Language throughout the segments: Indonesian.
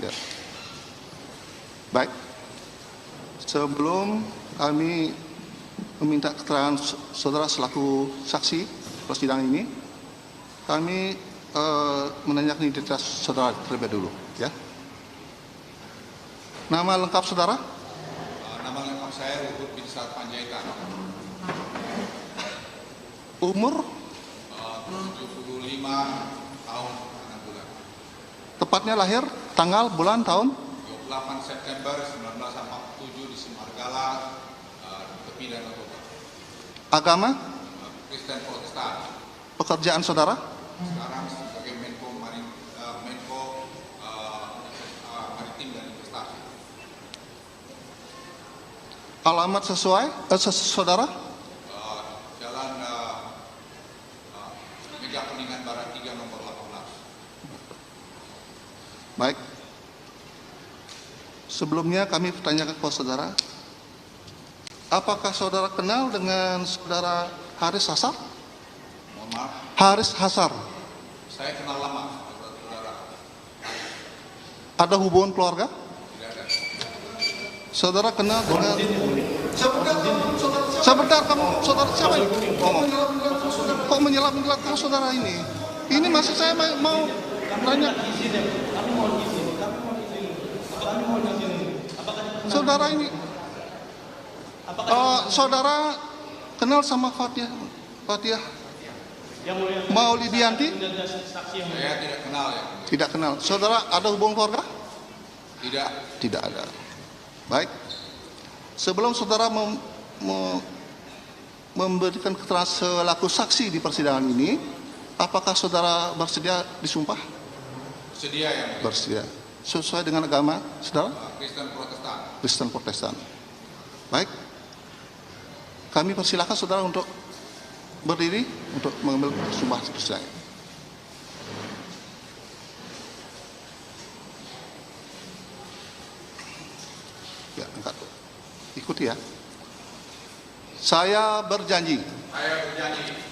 Ya. Baik. Sebelum kami meminta keterangan saudara selaku saksi persidangan ini, kami menanyakan identitas saudara terlebih dulu, ya. Nama lengkap saudara? Nama lengkap saya Luhut Binsar Panjaitan. Umur? 75 tahun 6 bulan. Tepatnya lahir, tanggal, bulan, tahun? 28 September 1947 di Simargala, tepi Danau Toba. Agama? Kristen Protestan. Pekerjaan saudara? Sekarang sebagai Menko Maritim dan Investasi. Alamat sesuai saudara? Jalan Meja Kuningan Barat 3 nomor 18. Baik. Sebelumnya kami bertanyakan kepada saudara, apakah saudara kenal dengan saudara Haris Hasar? Mohon maaf, Haris Hasar. saya kenal lama saudara. Ada hubungan keluarga? Tidak ada. Saudara kenal dengan... Sebentar, kamu saudara siapa ini? Kok menyelam-nyelam kamu saudara ini? Ini masih saya mau tanya. Saudara ini, saudara kenal sama Fathia Maulidianti? Saya tidak kenal ya. Tidak kenal. Saudara ada hubungan keluarga? Tidak. Tidak ada. Baik. Sebelum saudara memberikan keterangan selaku saksi di persidangan ini, apakah saudara bersedia disumpah? Bersedia ya. Bersedia. Sesuai dengan agama saudara? Kristen Protestan. Kristen Protestan. Baik. Kami persilakan saudara untuk berdiri untuk mengambil sumpah persidangan. Ya, angkat. Ikuti ya. Saya berjanji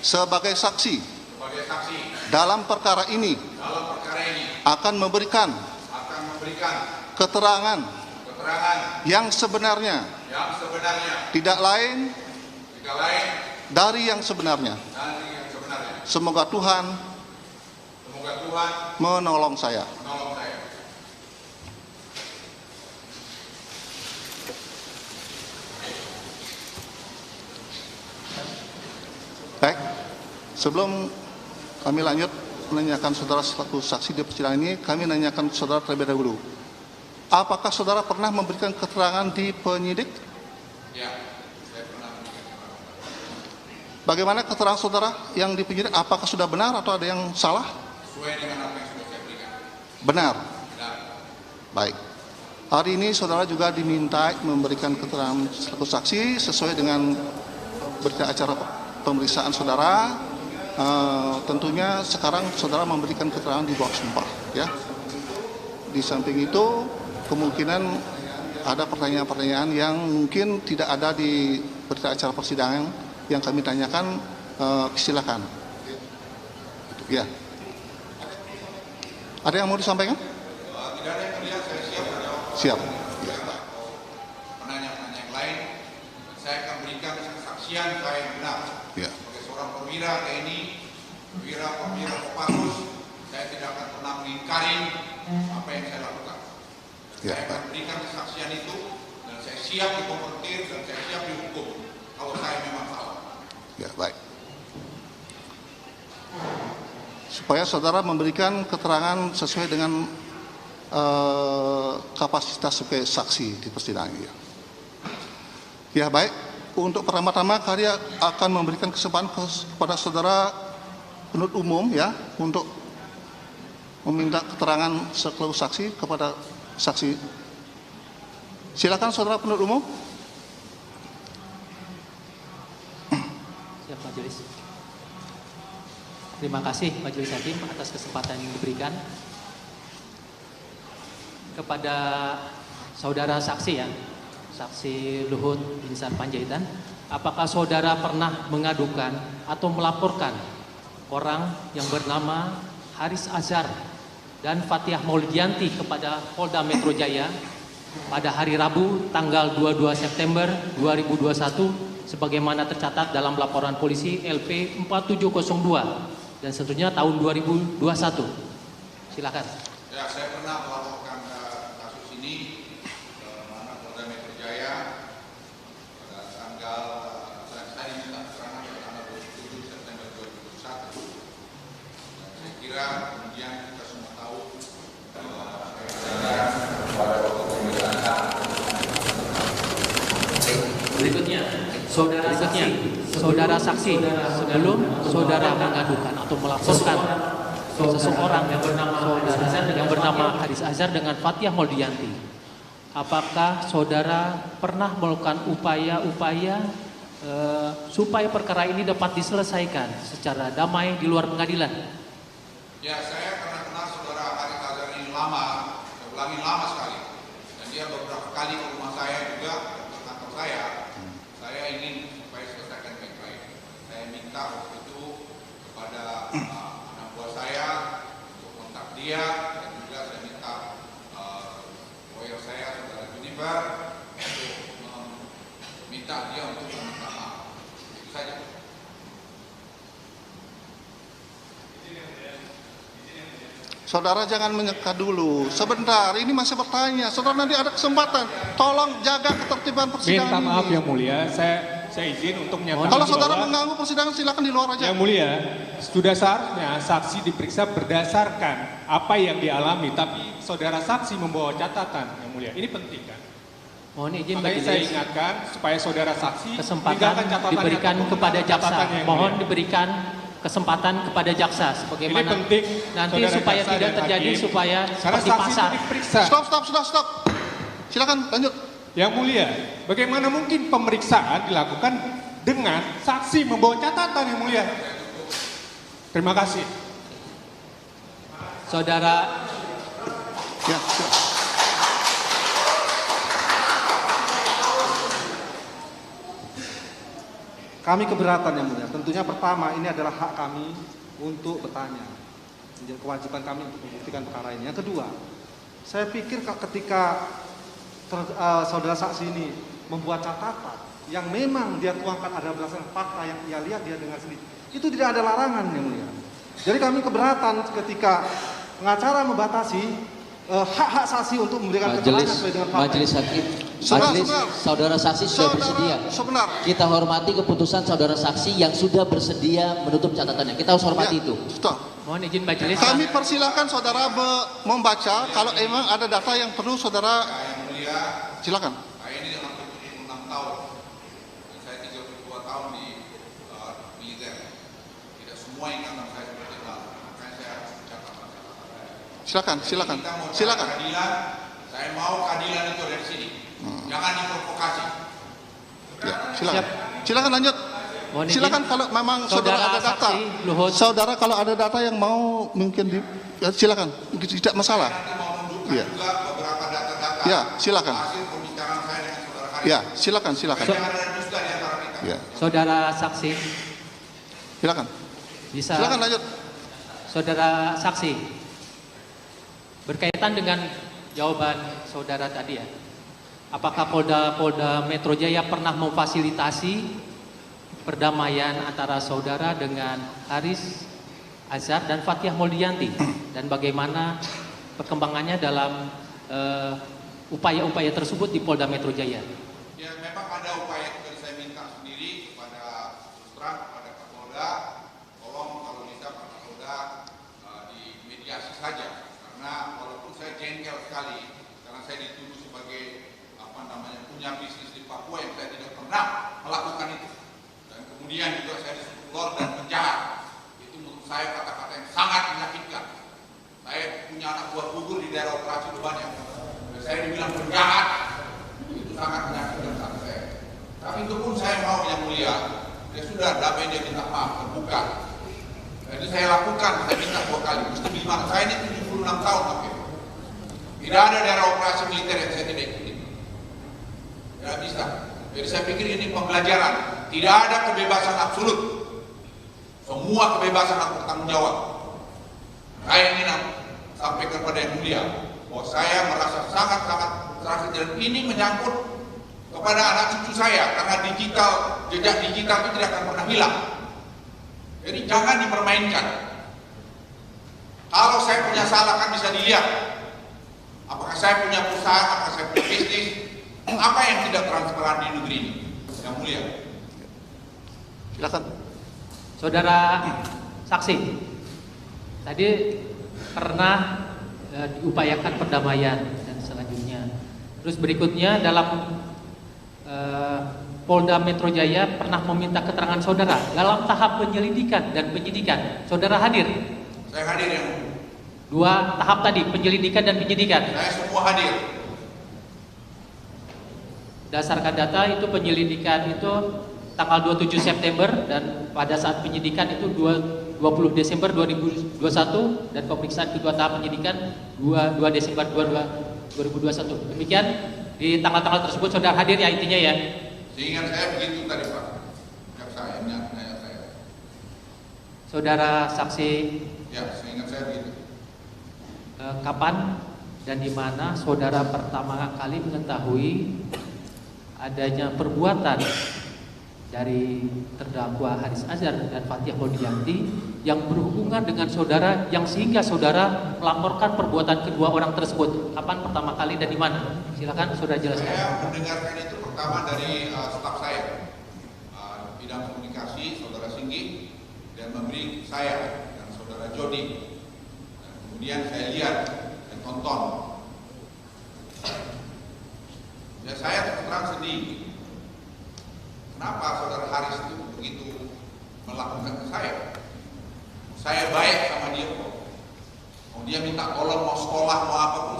sebagai saksi dalam perkara ini akan memberikan keterangan yang sebenarnya tidak lain dari yang sebenarnya. Semoga Tuhan menolong saya. Baik, sebelum kami lanjut menanyakan saudara selaku saksi di persidangan ini, kami menanyakan saudara terlebih dahulu. Apakah saudara pernah memberikan keterangan di penyidik? Ya, saya pernah. Bagaimana keterangan saudara yang di penyidik? Apakah sudah benar atau ada yang salah? Sesuai dengan apa yang sudah saya berikan. Benar. Benar. Baik. Hari ini saudara juga diminta memberikan keterangan selaku saksi sesuai dengan berita acara pemeriksaan saudara. Tentunya sekarang saudara memberikan keterangan di bawah sumpah, ya. Di samping itu kemungkinan ada pertanyaan-pertanyaan yang mungkin tidak ada di berita acara persidangan yang kami tanyakan, silakan. Ya. Ada yang mau disampaikan? Tidak ada yang melihat, saya siap menjawab. Siap. Penanya-penanya yang lain, saya akan berikan kesaksian saya yang benar. Ya. Sebagai seorang perwira TNI, perwira Kopassus, saya tidak akan pernah mengingkari apa yang saya lakukan. Ya, saya akan berikan kesaksian itu dan saya siap dikonfrontir dan saya siap dihukum kalau saya memang salah. Ya, baik. Supaya saudara memberikan keterangan sesuai dengan kapasitas sebagai saksi di persidangan ini. Ya, baik. Untuk pertama-tama kami akan memberikan kesempatan kepada saudara penuntut umum, ya, untuk meminta keterangan selaku saksi kepada saksi. Silakan saudara penuntut umum. Siap, Majelis. Terima kasih Majelis Hakim atas kesempatan yang diberikan kepada saudara saksi, ya, Saksi Luhut Binsar Panjaitan. Apakah saudara pernah mengadukan atau melaporkan orang yang bernama Haris Azhar dan Fatiah Maulidianti kepada Polda Metro Jaya pada hari Rabu tanggal 22 September 2021 sebagaimana tercatat dalam laporan polisi LP 4702 dan tentunya tahun 2021. Silakan. Ya, saya pernah melaporkan kasus ini ke mana Polda Metro Jaya pada tanggal saya diminta keterangan pada tanggal 27 September 2021. Dan saya kira kemudian kita semua tahu Berikutnya, saudara saksi sebelum saudara mengadukan atau melaporkan seseorang yang bernama Haris Azhar dengan Fatiah Maulidianti. Apakah saudara pernah melakukan upaya-upaya supaya perkara ini dapat diselesaikan secara damai di luar pengadilan? ya, saya karena kenal saudara Haris Azhar ini lama, saya ulangi lama sekali. Dan dia beberapa kali ke rumah saya juga, ke kantor saya. Saya ingin supaya selesaikan baik-baik. Saya minta waktu itu kepada anak buah saya untuk kontak dia, dan juga saya minta lawyer saya, saudara Juniper, untuk minta dia untuk meminta maaf. Itu saja. Saudara jangan menyeka dulu. Sebentar, ini masih bertanya. Saudara nanti ada kesempatan. Tolong jaga ketertiban persidangan. Minta maaf ini. Yang Mulia, saya izin untuk menyatakan Kalau saudara bahwa mengganggu persidangan silakan di luar aja. Yang Mulia, sudah seharusnya saksi diperiksa berdasarkan apa yang dialami, tapi saudara saksi membawa catatan. Yang Mulia, ini penting kan? Mohon izin Makanya saya majelis, ingatkan supaya saudara saksi kesempatan tinggalkan catatannya diberikan ataupun kepada jaksa. catatannya, Yang Mohon Mulia. diberikan kesempatan kepada jaksa Ini sebagaimana penting, nanti saudara supaya jaksa tidak dan terjadi hakim. supaya Karena seperti saksi pasar. itu diperiksa. Stop. Silakan lanjut. Yang Mulia, bagaimana mungkin pemeriksaan dilakukan dengan saksi membawa catatan, Yang Mulia? Terima kasih. Saudara Ya, silakan. Kami keberatan Yang Mulia. Tentunya pertama ini adalah hak kami untuk bertanya. Menjadi kewajiban kami untuk membuktikan perkara ini. Yang kedua, saya pikir ketika saudara saksi ini membuat catatan yang memang dia tuangkan ada berdasarkan fakta yang ia lihat, dia dengar sendiri, itu tidak ada larangan Yang Mulia. Jadi kami keberatan ketika pengacara membatasi hak-hak saksi untuk memberikan keterangan sesuai dengan fakta. Majelis hakim, Sebentar, majelis sebentar. saudara saksi sudah bersedia. Sebentar. Kita hormati keputusan saudara saksi yang sudah bersedia menutup catatannya. Kita harus hormati Ya, itu. stop. mohon izin majelis. Kami persilahkan saudara membaca kalau emang ada data yang perlu saudara Yang mulia, silakan. saya ini hampir 76 tahun. Dan saya 32 tahun di militer. Tidak semua ingatan saya seperti itu. Makanya saya harus catatan. Silakan. Kita mau cari Silakan. keadilan, saya mau keadilan itu dari sini. Jangan diprovokasi. Ya, silakan. Silakan lanjut. Mohon izin. Silakan kalau memang saudara Saudara ada data. saksi, Luhut. Saudara kalau ada data yang mau mungkin ya, silakan. Tidak masalah. Nanti mau menunjukkan Iya. juga beberapa data-data Ya, silakan. hasil pembicaraan saya dengan saudara Haris. Ya, silakan. Jangan ada dusta di antara kita. Ya, Saudara saksi silakan. bisa. Silakan lanjut. Saudara saksi berkaitan dengan jawaban saudara tadi ya. Apakah Polda Metro Jaya pernah memfasilitasi perdamaian antara saudara dengan Haris Azhar dan Fatiah Maulidianti, dan bagaimana perkembangannya dalam upaya-upaya tersebut di Polda Metro Jaya? Ya, memang ada upaya yang saya minta sendiri kepada terang kepada Kapolda, tolong kalau bisa Pak Kapolda dimediasi saja, karena walaupun saya jengkel sekali karena saya dituduh sebagai punya bisnis di Papua yang saya tidak pernah melakukan itu, dan kemudian juga saya disuruh keluar dan penjara. Itu menurut saya kata-kata yang sangat menyakitkan. Saya punya anak buah gugur di daerah operasi banyak, dan saya dibilang penjahat. Itu sangat menyakitkan saat saya. Tapi itu pun saya mau Yang Mulia. Ya sudah, damai dia minta maaf, terbuka. Jadi saya lakukan, saya minta 2 kali. Mesti gimana? Saya ini 76 tahun pakai. Tidak ada daerah operasi militer yang saya tidak ikuti. Tidak bisa. Jadi saya pikir ini pembelajaran. Tidak ada kebebasan absolut. Semua kebebasan aku bertanggung jawab. Saya sampaikan kepada Yang Mulia bahwa saya merasa sangat-sangat terasa, dan ini menyangkut kepada anak cucu saya karena jejak digital itu tidak akan pernah hilang. Jadi jangan dipermainkan. Kalau saya punya salah kan bisa dilihat. Apakah saya punya perusahaan, apakah saya punya bisnis, apa yang tidak transparan di negeri ini? Yang Mulia. Silakan. Saudara saksi, tadi pernah diupayakan perdamaian dan selanjutnya. Terus berikutnya dalam Polda Metro Jaya pernah meminta keterangan saudara dalam tahap penyelidikan dan penyidikan. Saudara hadir? Saya hadir yang Dua tahap tadi, penyelidikan dan penyidikan. saya semua hadir. Dasarkan data itu penyelidikan itu tanggal 27 September dan pada saat penyidikan itu 20 Desember 2021 dan pemeriksaan kedua tahap penyidikan 2 Desember 2021. Demikian di tanggal-tanggal tersebut saudara hadir ya intinya ya. Seingat saya begitu tadi Pak. Yang saya ingat saya. Saudara saksi, Ya, seingat saya begitu. kapan dan di mana saudara pertama kali mengetahui adanya perbuatan dari terdakwa Haris Azhar dan Fathia Khodiyanti yang berhubungan dengan saudara yang sehingga saudara melaporkan perbuatan kedua orang tersebut? Kapan pertama kali dan di mana? Silakan saudara jelaskan. Saya mendengarkan itu pertama dari staf saya, bidang komunikasi saudara Singgi, dan memberi saya dan saudara Jody. Dan kemudian saya lihat dan tonton. Ya saya terus terang sedih. Kenapa saudara Haris itu begitu melakukan ke saya? Saya baik sama dia kok. Mau dia minta tolong, mau sekolah, mau apapun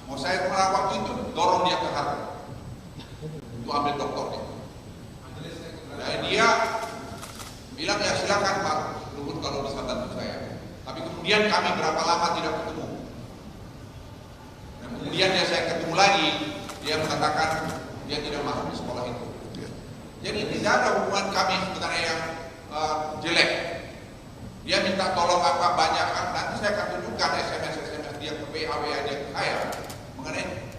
mau saya pernah waktu itu dorong dia ke Harvard untuk ambil doktornya. Dan dia bilang ya silakan Pak Luhut kalau bisa bantu saya. Tapi kemudian kami berapa lama tidak ketemu. Dan kemudian saya ketemu lagi, dia mengatakan dia tidak masuk di sekolah itu. Jadi tidak ada hubungan kami sebenarnya yang jelek. Dia minta tolong apa banyak kan, nanti saya akan tunjukkan SMS dia ke WA dia ke saya mengenai.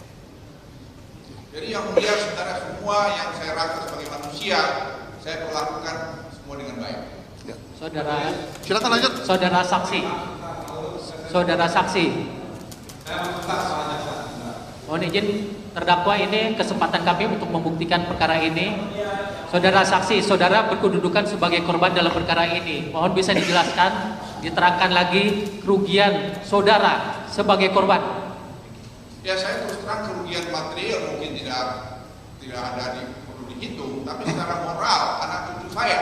Jadi yang mulia sebenarnya semua yang saya rasa sebagai manusia saya perlakukan semua dengan baik. Ya. Saudara, Silakan lanjut. saudara saksi. Saudara saksi. Mohon izin terdakwa, ini kesempatan kami untuk membuktikan perkara ini. Saudara saksi, saudara berkedudukan sebagai korban dalam perkara ini. Mohon bisa dijelaskan, diterangkan lagi kerugian saudara sebagai korban. Ya saya terus terang kerugian material mungkin tidak ada perlu dihitung, tapi secara moral anak cucu saya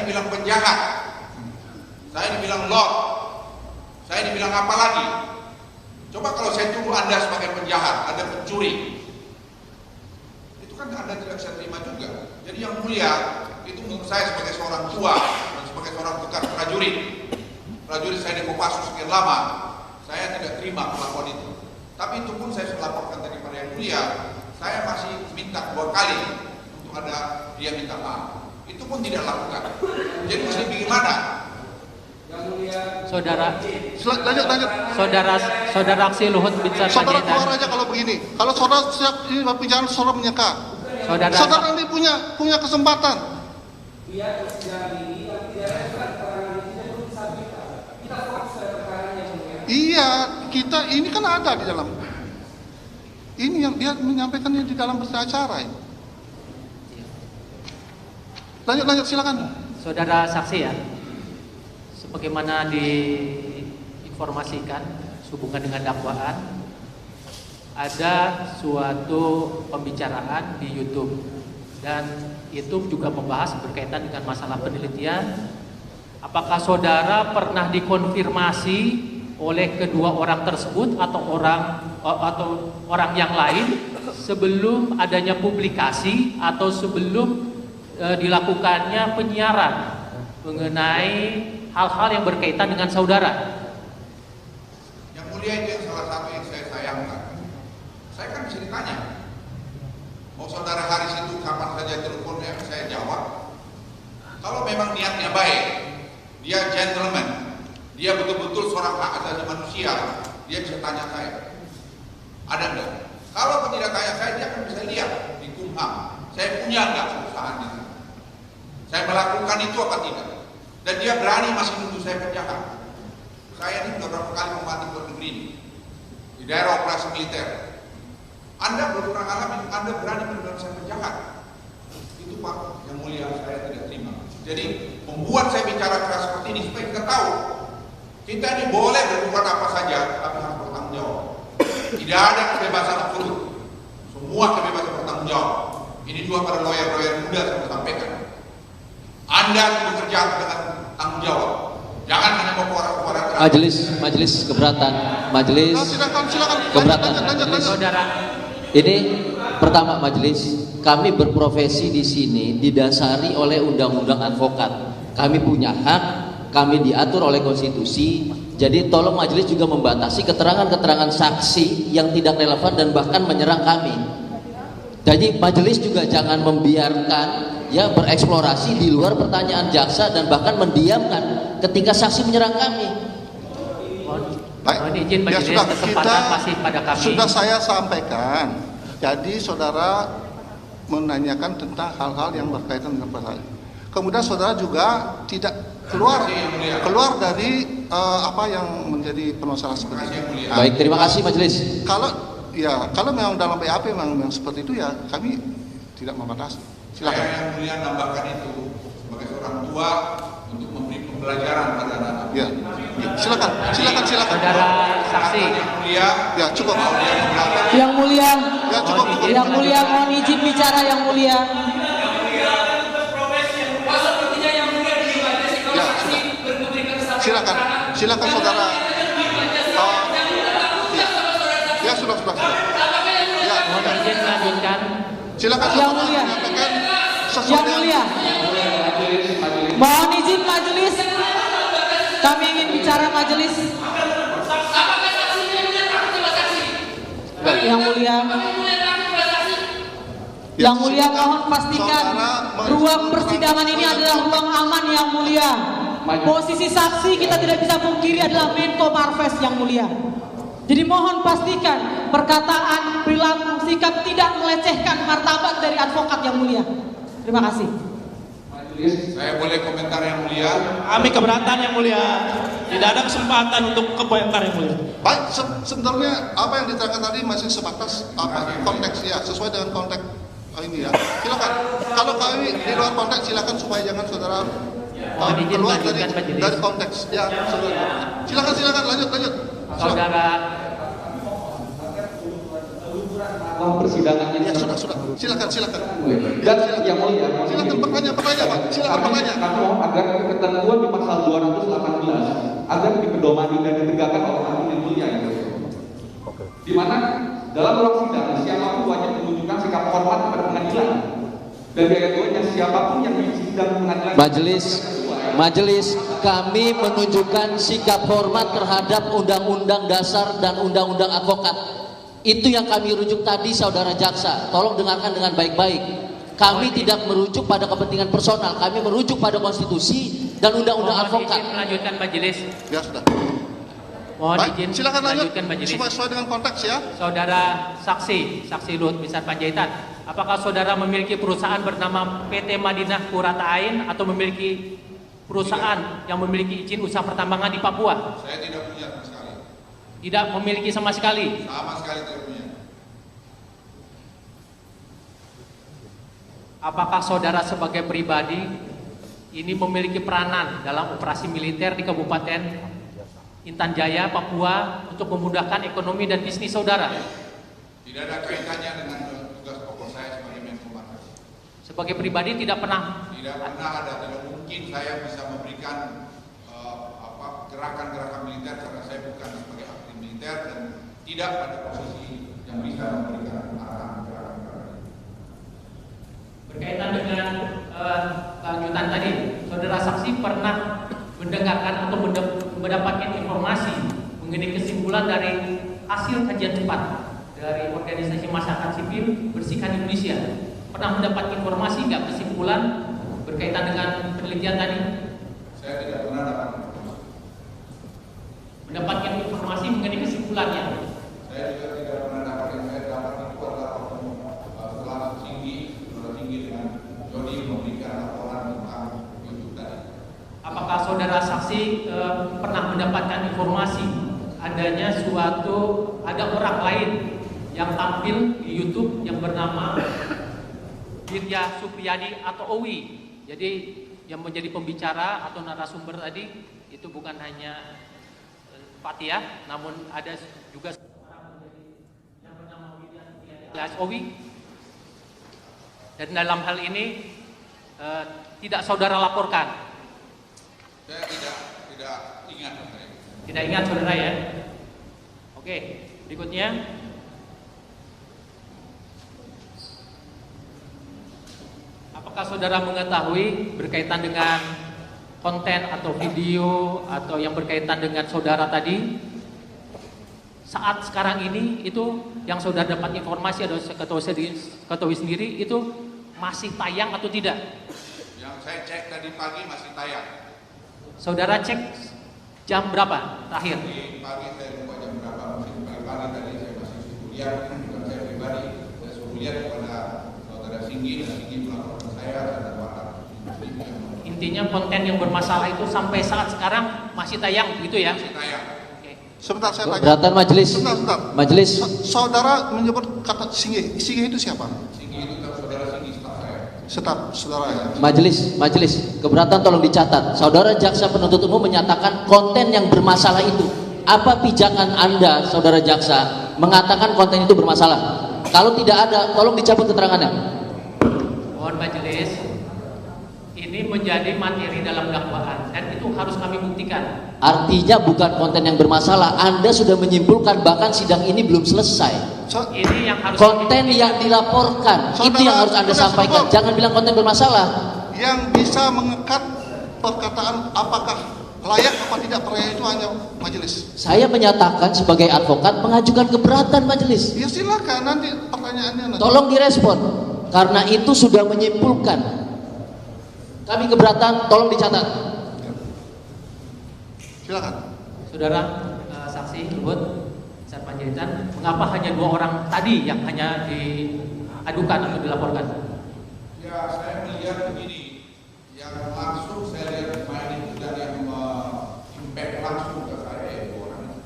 dibilang penjahat, saya dibilang lord, saya dibilang apa lagi? Coba kalau saya tuduh Anda sebagai penjahat, Anda pencuri, itu kan Anda tidak bisa terima juga. Jadi yang mulia itu menurut saya sebagai seorang tua dan sebagai seorang bekas prajurit saya di Kopassus sekian lama, saya tidak terima perlakuan itu. Tapi itu pun saya sudah laporkan tadi pada yang mulia, saya masih minta 2 kali untuk ada dia minta maaf. Itu pun tidak lakukan. Jadi mesti bagaimana? Saudara, Lanjut. saudara aksi Luhut Binsar Saudara keluar Panjaitan. aja kalau begini. Kalau saudara siap ini pembicaraan saudara menyeka. Saudara ini punya kesempatan. Iya, kita ini kan ada di dalam. Ini yang dia menyampaikannya di dalam berita acara ini. Lanjut silakan. Saudara saksi ya, sebagaimana diinformasikan sehubungan dengan dakwaan, ada suatu pembicaraan di YouTube dan itu juga membahas berkaitan dengan masalah penelitian. Apakah saudara pernah dikonfirmasi oleh kedua orang tersebut atau orang yang lain sebelum adanya publikasi atau sebelum dilakukannya penyiaran mengenai hal-hal yang berkaitan dengan saudara? Yang mulia itu yang salah satu yang saya sayangkan. Saya kan bisa ditanya. Mau saudara Haris itu kapan saja teleponnya saya jawab. Kalau memang niatnya baik, dia gentleman, dia betul-betul seorang hak asasi manusia. manusia, dia bisa tanya saya. Ada enggak? Kalau tidak tanya saya, dia akan bisa lihat di Kumham. Saya punya enggak perusahaan itu? Saya melakukan itu apa tidak? Dan dia berani masih nuduh saya penjahat. Saya ini sudah berapa kali membantu luar negeri ini, di daerah operasi militer. Anda belum pernah alami, Anda berani menuduh saya penjahat. Itu Pak, yang mulia saya tidak terima. Jadi membuat saya bicara keras seperti ini supaya kita tahu, kita ini boleh berbuat apa saja, tapi harus bertanggung jawab. Tidak ada kebebasan absolut. Semua kebebasan bertanggung jawab. Ini juga pada lawyer-lawyer muda saya sampaikan. Anda harus bekerja dengan tanggung jawab. Jangan hanya memporak-porak. Majelis keberatan, majelis Silakan. keberatan. Lanjut. Saudara, Ini pertama majelis, kami berprofesi di sini didasari oleh undang-undang advokat. Kami punya hak, kami diatur oleh konstitusi. Jadi tolong majelis juga membatasi keterangan-keterangan saksi yang tidak relevan dan bahkan menyerang kami. Jadi majelis juga jangan membiarkan ya bereksplorasi di luar pertanyaan jaksa dan bahkan mendiamkan ketika saksi menyerang kami. mohon izin Ya majelis, sudah, kesempatan masih pada kami. sudah saya sampaikan. Jadi saudara menanyakan tentang hal-hal yang berkaitan dengan pertanyaan. Kemudian saudara juga tidak keluar dari apa yang menjadi permasalahan seperti itu. Baik, terima kasih majelis. Kalau memang dalam BAP memang seperti itu ya kami tidak membatasi. Saya Silakan. yang mulia nambahkan itu sebagai seorang tua untuk memberi pembelajaran pada anak-anak. Ya, silakan. Saudara saksi, Yang mulia, Ya cukup. Yang mulia, Ya cukup. yang mulia mohon izin bicara yang mulia. Ya sudah. Silakan saudara. Ya sudah. Ya. mohon izin melanjutkan. Silakan Yang saudara mulia. menyampaikan sesuai Yang dengan mulia, mohon izin majelis. Kami ingin bicara majelis. Yang mulia, Ya, yang mulia silakan. mohon pastikan Saudara ruang persidangan ini adalah ruang aman yang mulia. Posisi saksi kita tidak bisa pungkiri adalah Menko Marves yang mulia. Jadi mohon pastikan perkataan, perilaku, sikap tidak melecehkan martabat dari advokat yang mulia. Terima kasih. saya boleh komentar yang mulia. Kami keberatan yang mulia. Tidak ada kesempatan untuk komentar yang mulia. Baik, sebenarnya apa yang diterangkan tadi masih sebatas konteks ya, sesuai dengan konteks ini ya. Silakan. Kalau kami di luar konteks silakan supaya jangan saudara Mohon izin keluar melanjutkan majelis. dari konteks. Ya, saudara. Silakan lanjut. Saudara, Persidangan ini Ya sudah. Silakan. dan yang mulia Silakan bertanya Pak. Silakan bertanya. kami mohon agar ketentuan di pasal 218 agar dipedomani dan ditegakkan oleh hakim yang mulia itu. Di mana dalam ruang sidang siapapun wajib menunjukkan sikap hormat kepada pengadilan. Dan di ayat 2-nya siapapun yang di sidang pengadilan Majelis, kami menunjukkan sikap hormat terhadap Undang-Undang Dasar dan Undang-Undang Advokat. Itu yang kami rujuk tadi, saudara jaksa. Tolong dengarkan dengan baik-baik. Kami tidak merujuk pada kepentingan personal, kami merujuk pada konstitusi dan Undang-Undang mohon Advokat. izin melanjutkan majelis. Ya sudah. Mohon Baik, izin silakan lanjut melanjutkan majelis. supaya sesuai dengan konteks ya. Saudara saksi Luhut Binsar Panjaitan, apakah saudara memiliki perusahaan bernama PT Madinah Qurrata Ain atau memiliki perusahaan yang memiliki izin usaha pertambangan di Papua? Saya tidak punya sama sekali. Tidak memiliki sama sekali. Sama sekali tidak punya. Apakah saudara sebagai pribadi ini memiliki peranan dalam operasi militer di Kabupaten Intan Jaya, Papua untuk memudahkan ekonomi dan bisnis saudara? Tidak ada kaitannya dengan tugas pokok saya sebagai Menko Marves. Sebagai pribadi tidak pernah. Tidak pernah ada, tidak mungkin saya bisa memberikan gerakan-gerakan militer karena saya bukan sebagai aktif militer dan tidak pada posisi yang bisa memberikan arahan gerakan-gerakan. Berkaitan dengan lanjutan tadi, saudara saksi pernah mendengarkan atau mendapatkan informasi mengenai kesimpulan dari hasil kajian cepat dari organisasi masyarakat sipil Bersihkan Indonesia. Pernah mendapat informasi nggak kesimpulan berkaitan dengan penelitian tadi? Saya tidak pernah dapat Mendapatkan informasi mengenai kesimpulannya. Saya juga tidak pernah dapat yang saya dapat itu adalah setelah tinggi dengan Jody memberikan laporan tentang YouTube tadi. Apakah saudara saksi pernah mendapatkan informasi adanya ada orang lain yang tampil di YouTube yang bernama Wirya Supriyadi atau Owi? Jadi yang menjadi pembicara atau narasumber tadi itu bukan hanya Fathia, namun ada juga yang bernama Wirya Supriyadi alias Owi. Dan dalam hal ini tidak saudara laporkan. Saya tidak ingat. Tidak ingat saudara ya. Oke, berikutnya. Apakah saudara mengetahui berkaitan dengan konten atau video atau yang berkaitan dengan saudara tadi? Saat sekarang ini itu yang saudara dapat informasi atau ketahui sendiri itu masih tayang atau tidak? Yang saya cek tadi pagi masih tayang. Saudara cek jam berapa terakhir? Di pagi saya lupa jam berapa, pagi tadi saya masih kuliah, bukan saya pribadi. Saya kuliah kepada saudara Singgi dan Singgi melaporkan saya dan Bapak. Intinya konten yang bermasalah itu sampai saat sekarang masih tayang, begitu ya? Masih tayang. Sebentar saya tanya. Keberatan majelis. Sebentar. Majelis. Saudara menyebut kata Singgi. Singgi itu siapa? Singgi itu saudara Singgi, staf saya. Staf saudara ya. Majelis. Keberatan tolong dicatat. Saudara jaksa penuntut umum menyatakan konten yang bermasalah itu. Apa pijakan Anda, saudara jaksa, mengatakan konten itu bermasalah? Kalau tidak ada, tolong dicabut keterangannya. Mohon majelis, ini menjadi materi dalam dakwaan dan itu harus kami buktikan. Artinya bukan konten yang bermasalah. Anda sudah menyimpulkan bahkan sidang ini belum selesai. Ini yang harus konten yang dilaporkan itu yang harus Anda sampaikan. Jangan bilang konten bermasalah. Yang bisa mengekat perkataan apakah layak apa tidak perkara itu hanya majelis. Saya menyatakan sebagai advokat mengajukan keberatan majelis. Ya silakan, nanti pertanyaannya nanti. Tolong direspon karena itu sudah menyimpulkan. Kami keberatan, tolong dicatat. Silakan. Saudara saksi Luhut Besar Panjaitan, mengapa hanya 2 orang tadi yang hanya diadukan atau dilaporkan? Ya, saya melihat begini, yang langsung saya lihat main itu dan yang impact langsung ke saya itu orang.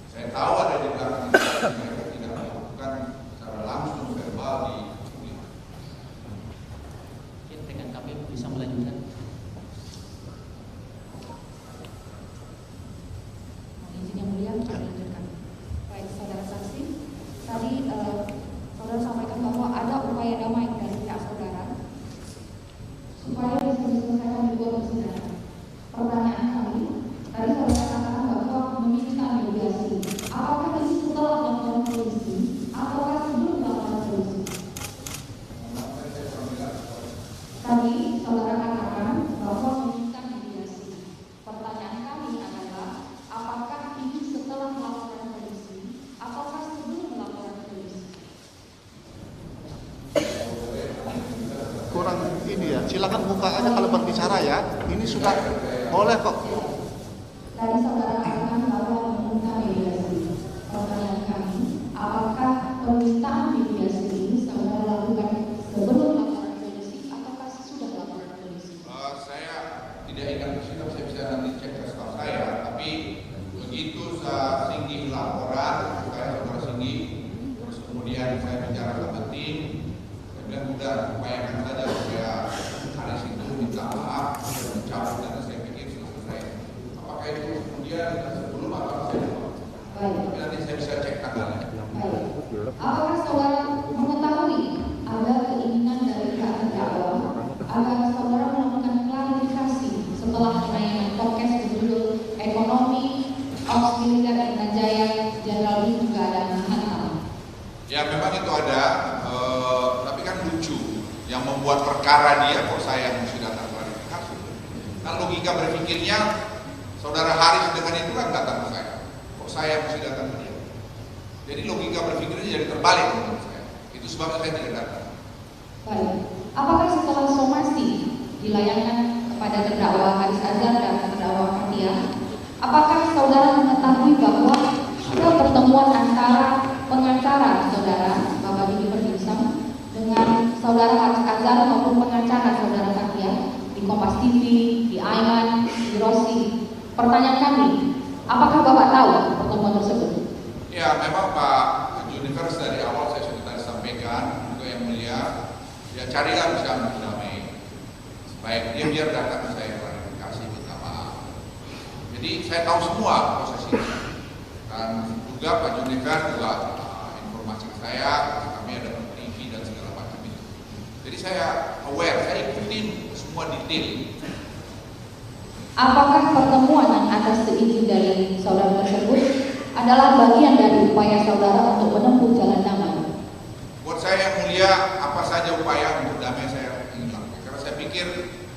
Saya tahu ada di belakang mereka tidak melakukan secara langsung verbal di publik. Dengan kami bisa melanjutkan. Izin yang mulia, kami lanjutkan. Baik, saudara saksi, tadi saudara sampaikan bahwa ada upaya damai dari pihak saudara supaya bisa diselesaikan di luar persidangan. Pertanyaan kami, tadi saudara katakan bahwa meminta mediasi. Apakah ini setelah laporan polisi ataukah sebelum laporan polisi? Tadi saudara katakan bahwa meminta mediasi. Pertanyaan kami adalah apakah ini setelah laporan polisi ataukah sebelum laporan polisi? Kurang ini ya. Silakan buka aja kalau berbicara ya. Ini sudah boleh kok. Tadi saudara katakan bahwa meminta mediasi. Pertanyaan kami, apakah permintaan mediasi ini saudara lakukan sebelum laporan polisi ataukah sesudah laporan polisi? Saya tidak ingat persidangan, saya bisa nanti cek ke staf saya, tapi begitu saya Singgi laporan, saya saudara Singgi, terus kemudian saya bicara sama tim, saya bilang udah upayakan saja supaya Haris itu minta maaf, mencabut dan saya pikir selesai. Apakah itu kemudian sebelum atau setelah? Tapi nanti saya bisa cek tanggalnya. Baik. Apakah saudara mengetahui ada keinginan dari pihak terdakwa agar saudara melakukan klarifikasi setelah penayangan podcast berjudul Ekonomi Ops Militer Intan Jaya Jenderal Bintang Keadaan Hantam? Ya memang itu ada, tapi kan lucu. Yang membuat perkara dia kok saya yang mesti datang klarifikasi. Kan logika berpikirnya saudara Haris dengan itu kan datang ke saya. Kok saya mesti datang ke dia? Jadi logika berpikirnya jadi terbalik menurut saya. Itu sebabnya saya tidak datang. Baik. Apakah setelah somasi dilayangkan kepada terdakwa Haris Azhar dan terdakwa Fathia, apakah saudara mengetahui bahwa pertemuan antara pengacara saudara Bapak Didi Perdisambo dengan saudara Haris Azhar maupun pengacara saudara Fathia di Kompas TV, di Aiman, di Rossi. Pertanyaan kami, apakah Bapak tahu pertemuan tersebut? Ya, memang Pak Junifer dari awal saya sudah tadi sampaikan juga yang mulia, ya carilah bisa berdamai. Baik, dia biar datang ke saya klarifikasi, minta maaf. Jadi saya tahu semua proses ini. Dan juga Pak Junifer juga informasi ke saya, kami ada TV dan segala macam itu. Jadi saya aware, saya ikutin semua detail. Apakah pertemuan yang atas seizin dari saudara tersebut adalah bagian dari upaya saudara untuk menempuh jalan damai? Buat saya yang mulia, apa saja upaya untuk damai saya ingin lakukan. Karena saya pikir,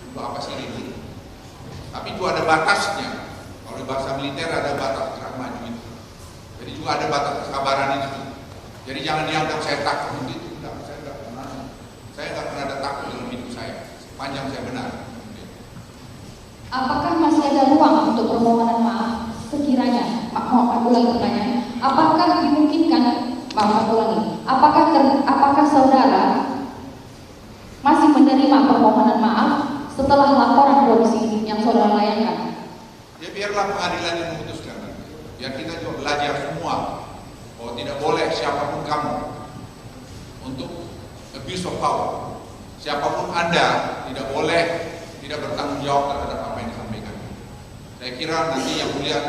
untuk apa sih ini? Tapi itu ada batasnya. Kalau di bahasa militer ada batas gerak maju itu. Jadi juga ada batas kesabaran itu. Jadi jangan dianggap saya takut itu. Saya nggak pernah ada takut dalam hidup saya. Sepanjang saya benar. Apakah masih ada ruang untuk permohonan maaf sekiranya, maaf ulangi pertanyaan, apakah dimungkinkan, maaf ulangi, apakah saudara masih menerima permohonan maaf setelah laporan polisi yang saudara layangkan? Ya biarlah pengadilan yang memutuskan. Biar kita juga belajar semua bahwa tidak boleh siapapun kamu untuk abuse of power. Siapapun Anda tidak boleh tidak bertanggung jawab terhadap apa yang disampaikan. Saya kira nanti yang mulia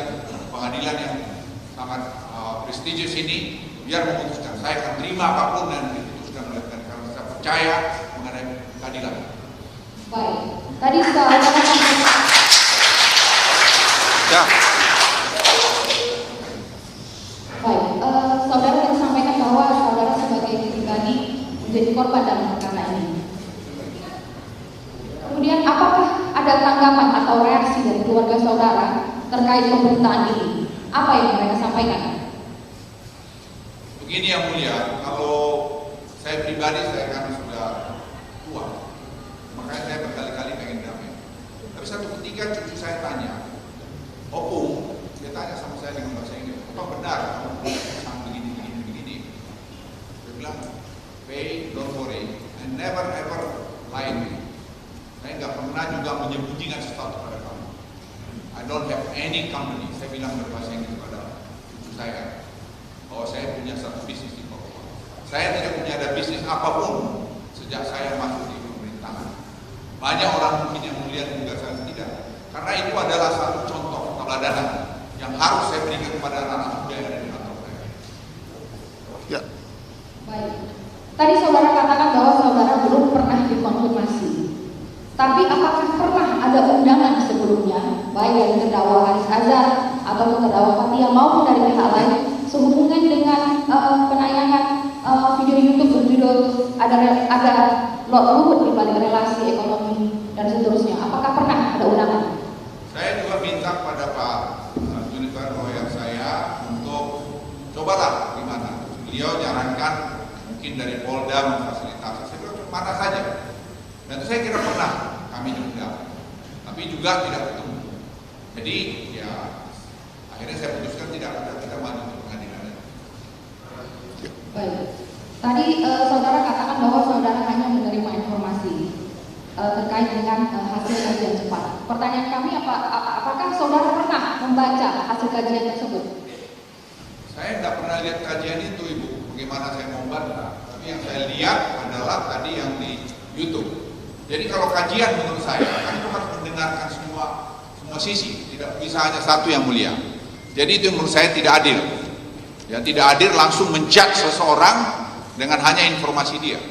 pengadilan yang sangat prestigious ini biar memutuskan. Saya akan terima apapun yang diputuskan oleh karena saya percaya mengenai keadilan. Baik, tadi saudara ya. Baik, saudara tadi sampaikan bahwa saudara sebagai pribadi menjadi korban dalam perkara ini. Kemudian apakah ada tanggapan atau reaksi dari keluarga saudara terkait pemberitaan ini? Apa yang mereka sampaikan? Begini yang mulia, kalau saya pribadi saya kan sudah tua, makanya saya berkali-kali pengen damai. Tapi satu ketika cucu saya tanya, Opung, dia tanya sama saya dengan bahasa Inggris, apa benar kamu begini? Dia bilang, Pei, don't worry, I never ever lie to you. Saya nggak pernah juga menyembunyikan sesuatu pada kamu. I don't have any company. Saya bilang berbahasa Inggris kepada cucu saya bahwa saya punya satu bisnis di Papua. Saya tidak punya ada bisnis apapun sejak saya masuk di pemerintahan. Banyak orang mungkin yang mulia juga saya tidak. Karena itu adalah satu contoh keteladanan yang harus saya berikan kepada anak-anak muda yang ada di kantor saya. Ya. Baik. Tadi saudara katakan bahwa saudara belum pernah dikonfirmasi. Tapi apakah pernah ada undangan sebelumnya, baik dari terdakwa Haris Azhar atau terdakwa Fathia maupun dari pihak lain, sehubungan dengan penayangan video YouTube berjudul ada Luhut di balik relasi ekonomi dan seterusnya? Apakah pernah ada undangan? Saya juga minta pada Pak Junifer lawyer saya untuk cobalah gimana. Beliau nyarankan mungkin dari Polda memfasilitasi. Saya bilang mana saja. Dan itu saya kira pernah kami diundang, tapi juga tidak ketemu. Jadi ya akhirnya saya putuskan tidak ada, kita maju ke pengadilan. Baik. Tadi saudara katakan bahwa saudara hanya menerima informasi terkait dengan hasil kajian cepat. Pertanyaan kami apakah saudara pernah membaca hasil kajian tersebut? Saya tidak pernah lihat kajian itu, Ibu. Bagaimana saya mau membaca? Tapi yang saya lihat adalah tadi yang di YouTube. Jadi kalau kajian menurut saya kan itu harus mendengarkan semua sisi, tidak bisa hanya satu yang mulia. Jadi itu menurut saya tidak adil. Ya, tidak adil langsung menjudge seseorang dengan hanya informasi dia.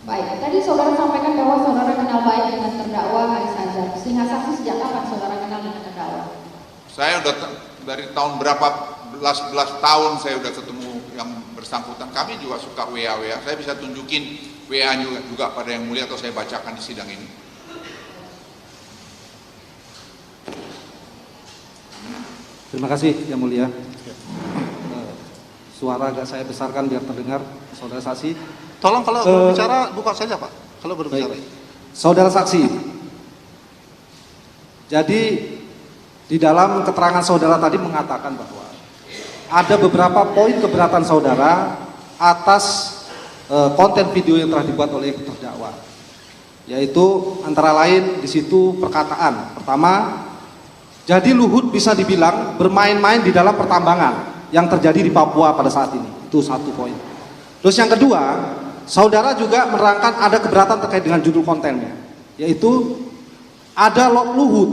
Baik, tadi saudara sampaikan bahwa saudara kenal baik dengan terdakwa Haris Azhar. Sehingga saksi sejak kapan saudara kenal dengan terdakwa? Saya udah dari tahun berapa belas tahun saya udah ketemu yang bersangkutan. Kami juga suka WA. Saya bisa tunjukin WA juga pada yang mulia atau saya bacakan di sidang ini. Terima kasih yang mulia. Suara agak saya besarkan biar terdengar, saudara saksi. Tolong kalau berbicara buka saja Pak. Kalau berbicara. Baik. Saudara saksi. Jadi di dalam keterangan saudara tadi mengatakan bahwa ada beberapa poin keberatan saudara atas konten video yang telah dibuat oleh terdakwa, yaitu antara lain di situ perkataan pertama, jadi Luhut bisa dibilang bermain-main di dalam pertambangan yang terjadi di Papua pada saat ini. Itu satu poin. Terus yang kedua, saudara juga menerangkan ada keberatan terkait dengan judul kontennya, yaitu ada lot Luhut.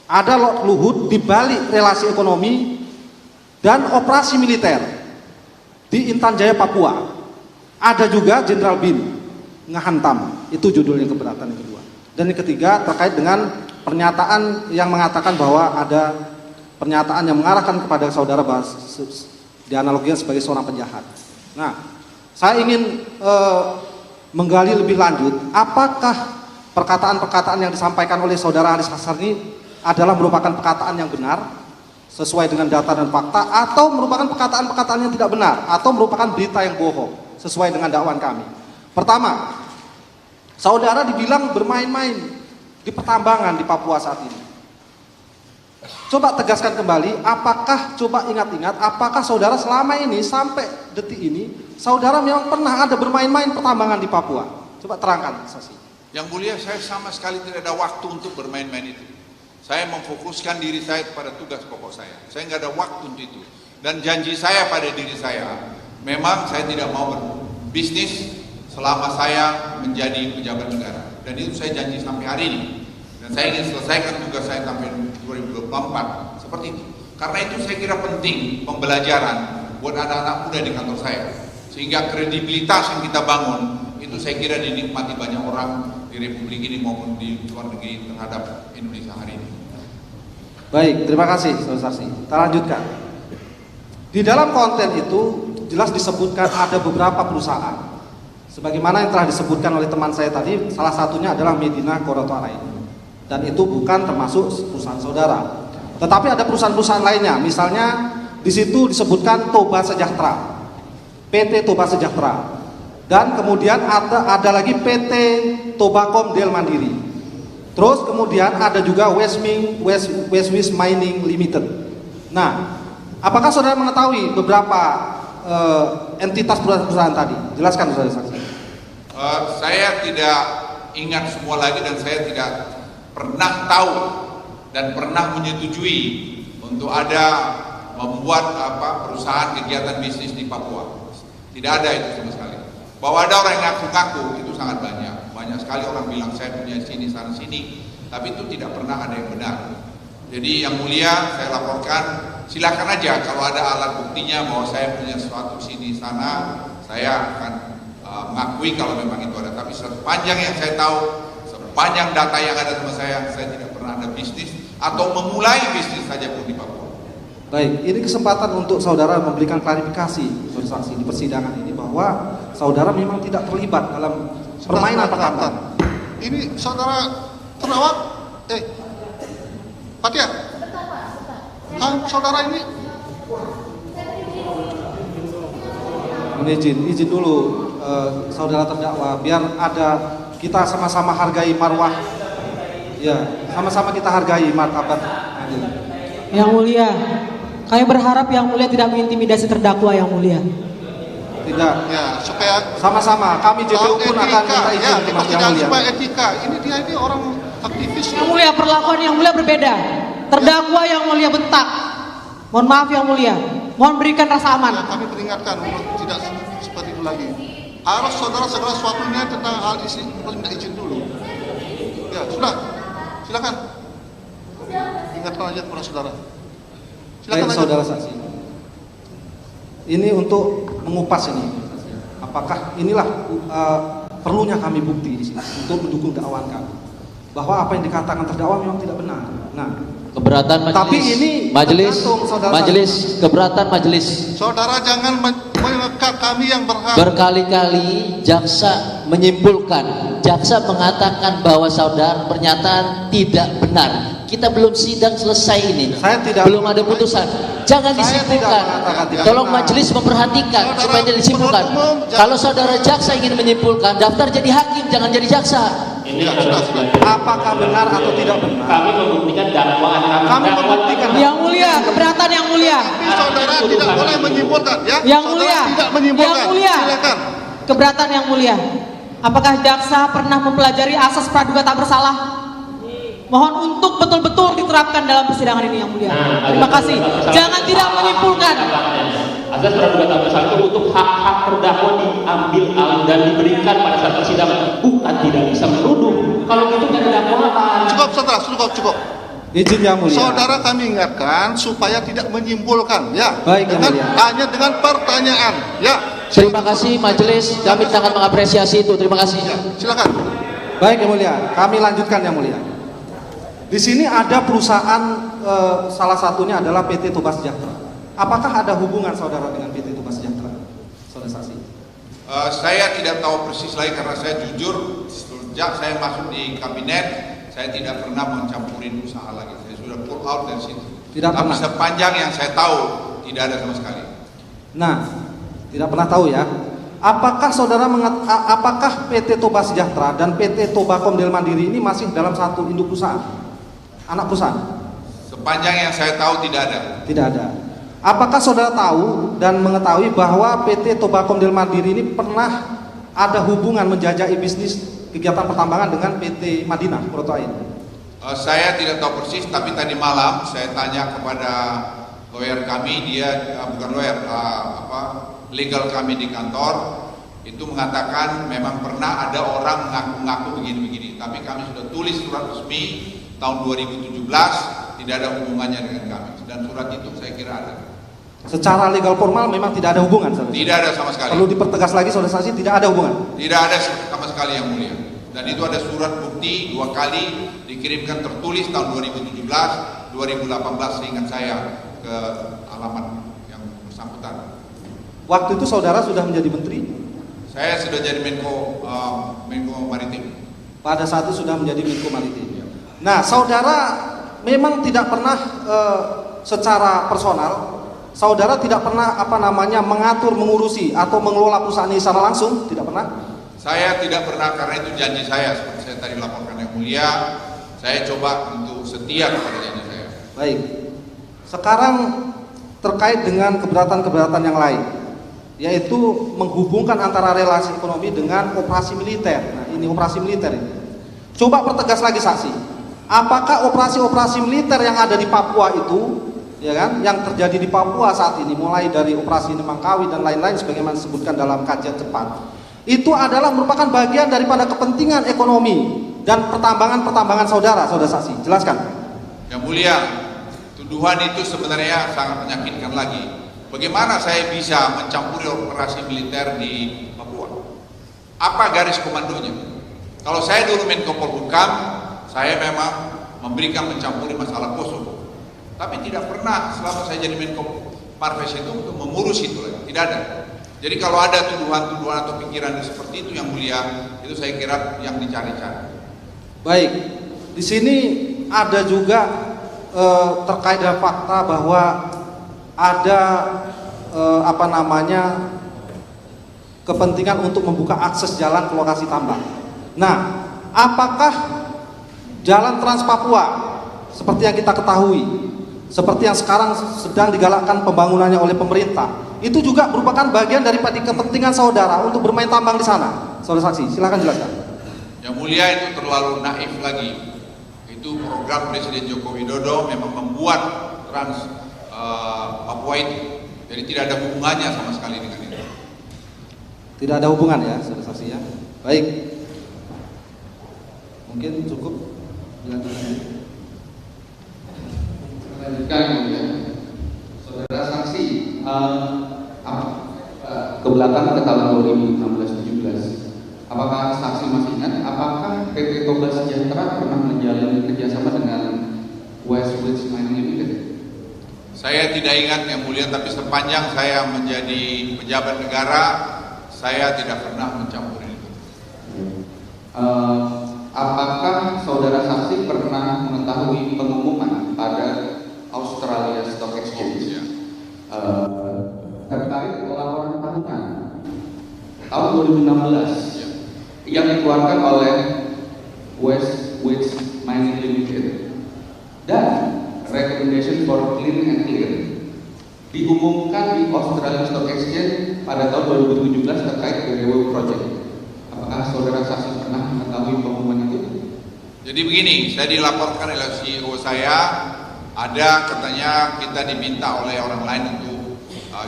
Ada lot Luhut di balik relasi ekonomi dan operasi militer di Intan Jaya, Papua. Ada juga Jenderal Bin ngehantam. Itu judulnya keberatan yang kedua. Dan yang ketiga terkait dengan pernyataan yang mengatakan bahwa ada pernyataan yang mengarahkan kepada saudara bahwa dianalogikan sebagai seorang penjahat. Nah, saya ingin menggali lebih lanjut, apakah perkataan-perkataan yang disampaikan oleh saudara Haris Hassar ini adalah merupakan perkataan yang benar sesuai dengan data dan fakta, atau merupakan perkataan-perkataan yang tidak benar, atau merupakan berita yang bohong sesuai dengan dakwaan kami. Pertama, saudara dibilang bermain-main di pertambangan di Papua saat ini. Coba tegaskan kembali, apakah, coba ingat-ingat, apakah saudara selama ini sampai detik ini, saudara memang pernah ada bermain-main pertambangan di Papua? Coba terangkan, saksi. Yang mulia, saya sama sekali tidak ada waktu untuk bermain-main itu. Saya memfokuskan diri saya kepada tugas pokok saya. Saya nggak ada waktu untuk itu. Dan janji saya pada diri saya, memang saya tidak mau berbisnis selama saya menjadi pejabat negara. Dan itu saya janji sampai hari ini. Dan saya ingin selesaikan tugas saya sampai 2024. Seperti itu. Karena itu saya kira penting pembelajaran buat anak-anak muda di kantor saya. Sehingga kredibilitas yang kita bangun, itu saya kira dinikmati banyak orang di Republik ini maupun di luar negeri terhadap Indonesia hari ini. Baik, terima kasih saudara saksi. Kita lanjutkan. Di dalam konten itu jelas disebutkan ada beberapa perusahaan. Sebagaimana yang telah disebutkan oleh teman saya tadi, salah satunya adalah Medina Koroto Arain. Dan itu bukan termasuk perusahaan saudara. Tetapi ada perusahaan-perusahaan lainnya. Misalnya di situ disebutkan Toba Sejahtera, PT Toba Sejahtera. Dan kemudian ada lagi PT Tobakom Del Mandiri. Terus kemudian ada juga Westwish Mining Limited. Nah, apakah saudara mengetahui beberapa entitas perusahaan tadi? Jelaskan saudara saksi. Saya tidak ingat semua lagi dan saya tidak pernah tahu dan pernah menyetujui untuk ada membuat perusahaan kegiatan bisnis di Papua. Tidak ada itu sama sekali. Bahwa ada orang yang ngaku-ngaku itu sangat banyak. Banyak sekali orang bilang saya punya sini sana sini, tapi itu tidak pernah ada yang benar. Jadi yang mulia saya laporkan, silakan aja kalau ada alat buktinya bahwa saya punya sesuatu sini sana, saya akan mengakui kalau memang itu ada. Tapi sepanjang yang saya tahu, sepanjang data yang ada sama saya tidak pernah ada bisnis atau memulai bisnis saja pun di Papua. Baik, ini kesempatan untuk saudara memberikan klarifikasi saudara saksi di persidangan ini bahwa saudara memang tidak terlibat dalam permainan pertambangan. Ini saudara terdakwa, Fatia, saudara ini izin dulu saudara terdakwa, biar ada kita sama-sama hargai marwah, ya sama-sama kita hargai martabat. Yang mulia, kami berharap yang mulia tidak mengintimidasi terdakwa yang mulia. Tidak, ya supaya sama-sama kami JPU pun akan minta izin ya, yang mulia. Supaya etika, ini orang aktivis. Yang mulia, perlakuan yang mulia berbeda. Terdakwa yang mulia bentak. Mohon maaf yang mulia, mohon berikan rasa aman. Ya, kami peringatkan untuk tidak seperti itu lagi. Harus saudara segala sesuatunya tentang hal ini minta izin dulu. Ya sudah, silakan. Ingatkan aja kepada saudara. Baik, saudara saksi. Ini untuk mengupas ini. Apakah inilah perlunya kami bukti di sini untuk mendukung dakwaan kami bahwa apa yang dikatakan terdakwa memang tidak benar. Nah, keberatan majelis. Tapi ini majelis keberatan majelis. Saudara jangan mengekat kami yang berhak. Berkali-kali jaksa menyimpulkan, jaksa mengatakan bahwa saudara pernyataan tidak benar. Kita belum sidang selesai ini. Belum ada putusan. Jangan disimpulkan. Tolong majelis memperhatikan supaya tidak disimpulkan. Kalau saudara jaksa ingin menyimpulkan, daftar jadi hakim, jangan jadi jaksa. Apakah benar atau tidak benar? Kami membuktikan dakwaan kami. Kami membuktikan. Yang mulia, keberatan yang mulia. Tapi saudara tidak boleh menyimpulkan, ya. Yang Saudara mulia, tidak menyimpulkan. yang mulia, Silakan. keberatan yang mulia. Apakah jaksa pernah mempelajari asas praduga tak bersalah? Mohon untuk betul-betul diterapkan dalam persidangan ini yang mulia. Terima kasih. Jangan tidak menyimpulkan. Asas praduga tak bersalah itu untuk hak-hak terdakwa diambil alih dan diberikan pada saat persidangan, bukan tidak bisa menuduh. Kalau gitu tidak ada dakwaan. Cukup, saudara, cukup. Izin yang mulia. Saudara kami ingatkan supaya tidak menyimpulkan, ya. Baik, yang mulia. Hanya dengan pertanyaan, ya. Terima kasih majelis, kami sangat mengapresiasi itu. Terima kasih. Ya, silakan. Baik yang mulia, kami lanjutkan yang mulia. Di sini ada perusahaan, salah satunya adalah PT Toba Sejahtera. Apakah ada hubungan saudara dengan PT Toba Sejahtera, saudara saksi? Saya tidak tahu persis lagi karena saya jujur sejak saya masuk di kabinet saya tidak pernah mencampuri usaha lagi. Saya sudah pull out dari situ. Tidak Tapi pernah. sepanjang yang saya tahu tidak ada sama sekali. Nah, tidak pernah tahu ya. Apakah saudara apakah PT Toba Sejahtera dan PT Toba Komdel Mandiri ini masih dalam satu induk perusahaan, anak perusahaan? Sepanjang yang saya tahu tidak ada. Tidak ada. Apakah saudara tahu dan mengetahui bahwa PT Toba Komdel Mandiri ini pernah ada hubungan menjajaki bisnis kegiatan pertambangan dengan PT Madinah Proto Ain? Saya tidak tahu persis, tapi tadi malam saya tanya kepada lawyer kami, dia bukan lawyer, legal kami di kantor, itu mengatakan memang pernah ada orang mengaku-ngaku begini-begini, tapi kami sudah tulis surat resmi tahun 2017, tidak ada hubungannya dengan kami, dan surat itu saya kira ada. Secara legal formal memang tidak ada hubungan, saudara? Tidak ada sama sekali. Perlu dipertegas lagi, saudara saksi, tidak ada hubungan? Tidak ada sama sekali yang mulia. Dan itu ada surat bukti 2 kali dikirimkan tertulis tahun 2017, 2018 seingat saya ke alamat yang bersangkutan. Waktu itu saudara sudah menjadi menteri? Saya sudah jadi Menko Maritim. Pada saat itu sudah menjadi Menko Maritim. Nah, saudara memang tidak pernah secara personal, saudara tidak pernah mengatur, mengurusi atau mengelola perusahaan ini secara langsung, tidak pernah? Saya tidak pernah, karena itu janji saya, seperti saya tadi laporkan yang mulia, saya coba untuk setia kepada janji saya. Baik. Sekarang terkait dengan keberatan-keberatan yang lain, yaitu menghubungkan antara relasi ekonomi dengan operasi militer. Nah, ini operasi militer ini. Coba pertegas lagi saksi. Apakah operasi-operasi militer yang ada di Papua itu, ya kan, yang terjadi di Papua saat ini, mulai dari operasi Nemangkawi dan lain-lain sebagaimana disebutkan dalam kajian cepat, itu adalah merupakan bagian daripada kepentingan ekonomi dan pertambangan saudara saksi. Jelaskan. Yang mulia, tuduhan itu sebenarnya sangat menyakitkan lagi. Bagaimana saya bisa mencampuri operasi militer di Papua? Apa garis komandonya? Kalau saya dulu Menko Polhukam, saya memang memberikan mencampuri masalah Kosovo. Tapi tidak pernah selama saya jadi Menko Marves itu untuk mengurus itu lagi. Tidak ada. Jadi kalau ada tuduhan-tuduhan atau pikiran seperti itu yang mulia, itu saya kira yang dicari-cari. Baik. Di sini ada juga terkait dengan fakta bahwa ada kepentingan untuk membuka akses jalan ke lokasi tambang. Nah, apakah jalan Trans Papua seperti yang kita ketahui, seperti yang sekarang sedang digalakkan pembangunannya oleh pemerintah, itu juga merupakan bagian daripada kepentingan saudara untuk bermain tambang di sana? Saudara saksi, silakan jelaskan. Yang mulia, itu terlalu naif lagi. Itu program Presiden Joko Widodo memang membuat Trans Papua itu, jadi tidak ada hubungannya sama sekali dengan itu. Tidak ada hubungan ya, saudara saksi ya. Baik. Mungkin cukup. Lanjutkan ya. Saudara saksi, ke belakang ke tahun 2016-17. Apakah saksi masih ingat? Apakah PT Toba Sejahtera pernah menjalin kerjasama dengan Westwich Mining Limited? Saya tidak ingat yang mulia, tapi sepanjang saya menjadi pejabat negara, saya tidak pernah mencampuri itu. Apakah saudara saksi pernah mengetahui pengumuman pada Australia Stock Exchange terkait laporan tahunan tahun 2016 yang dikeluarkan oleh Westwich Mining Limited dan Recommendation for Clean and Clear diumumkan di Australian Stock Exchange pada tahun 2017 terkait GW Project. Apakah saudara saksi pernah mengetahui pengumuman itu? Jadi begini, saya dilaporkan oleh CEO saya, ada katanya kita diminta oleh orang lain untuk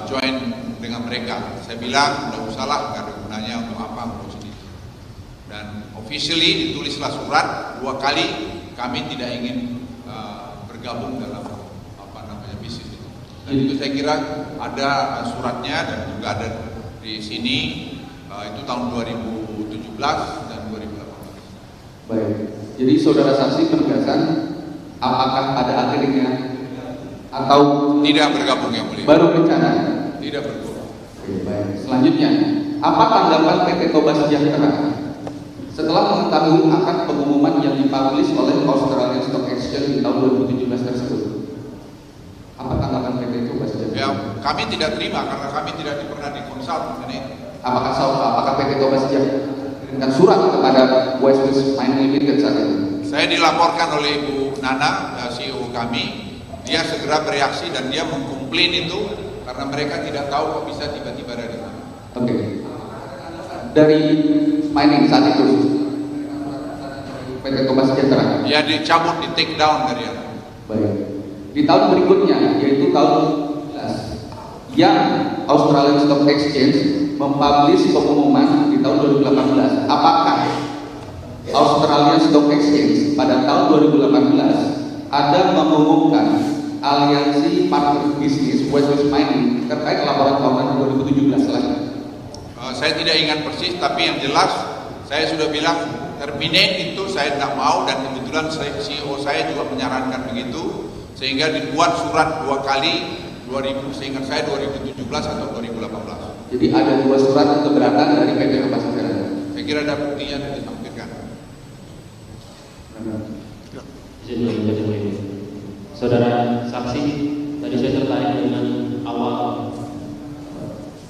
join dengan mereka. Saya bilang, nggak usah lah, nggak ada gunanya untuk apa ngurusin itu. Dan officially ditulislah surat 2 kali, kami tidak ingin bergabung dalam bisnis itu. Dan itu saya kira ada suratnya dan juga ada di sini, itu tahun 2017 dan 2018. Baik, jadi saudara saksi penegasan apakah pada akhirnya atau tidak bergabung yang mulia? Baru rencana? Tidak bergabung. Oke, baik. Selanjutnya, apa tanggapan PT Toba Sejahtera setelah mengetahui akan pengumuman yang dipublish oleh Australian Stock Exchange di tahun 2017 tersebut? Apa tanggapan PT Toba Sejahtera? Ya, kami tidak terima karena kami tidak pernah dikonsult mengenai itu. Apakah PT Toba Sejahtera mengirimkan surat kepada West Mining Limited saat itu? Saya dilaporkan oleh Ibu Nana, CEO kami, dia segera bereaksi dan dia mengkomplain itu karena mereka tidak tahu kok bisa tiba-tiba ada di sana. Oke. Dari mining saat itu, PT Toba Sejahtera? Ya dicabut, di take down dari sana. Baik. Di tahun berikutnya, yaitu tahun 2019, yang Australian Stock Exchange mempublish pengumuman di tahun 2018. Apakah Australian Stock Exchange pada tahun 2018 ada mengumumkan aliansi partner bisnis West Mining terkait laporan tahunan 2017 lagi? Saya tidak ingat persis, tapi yang jelas saya sudah bilang terminate itu saya tidak mau, dan kebetulan CEO saya juga menyarankan begitu, sehingga dibuat surat 2 kali, seingat saya 2017 atau 2018. Jadi ada 2 surat keberatan dari PT Toba Sejahtera. Saya kira ada buktinya dan ditampilkan. Saudara saksi, tadi saya tertarik dengan awal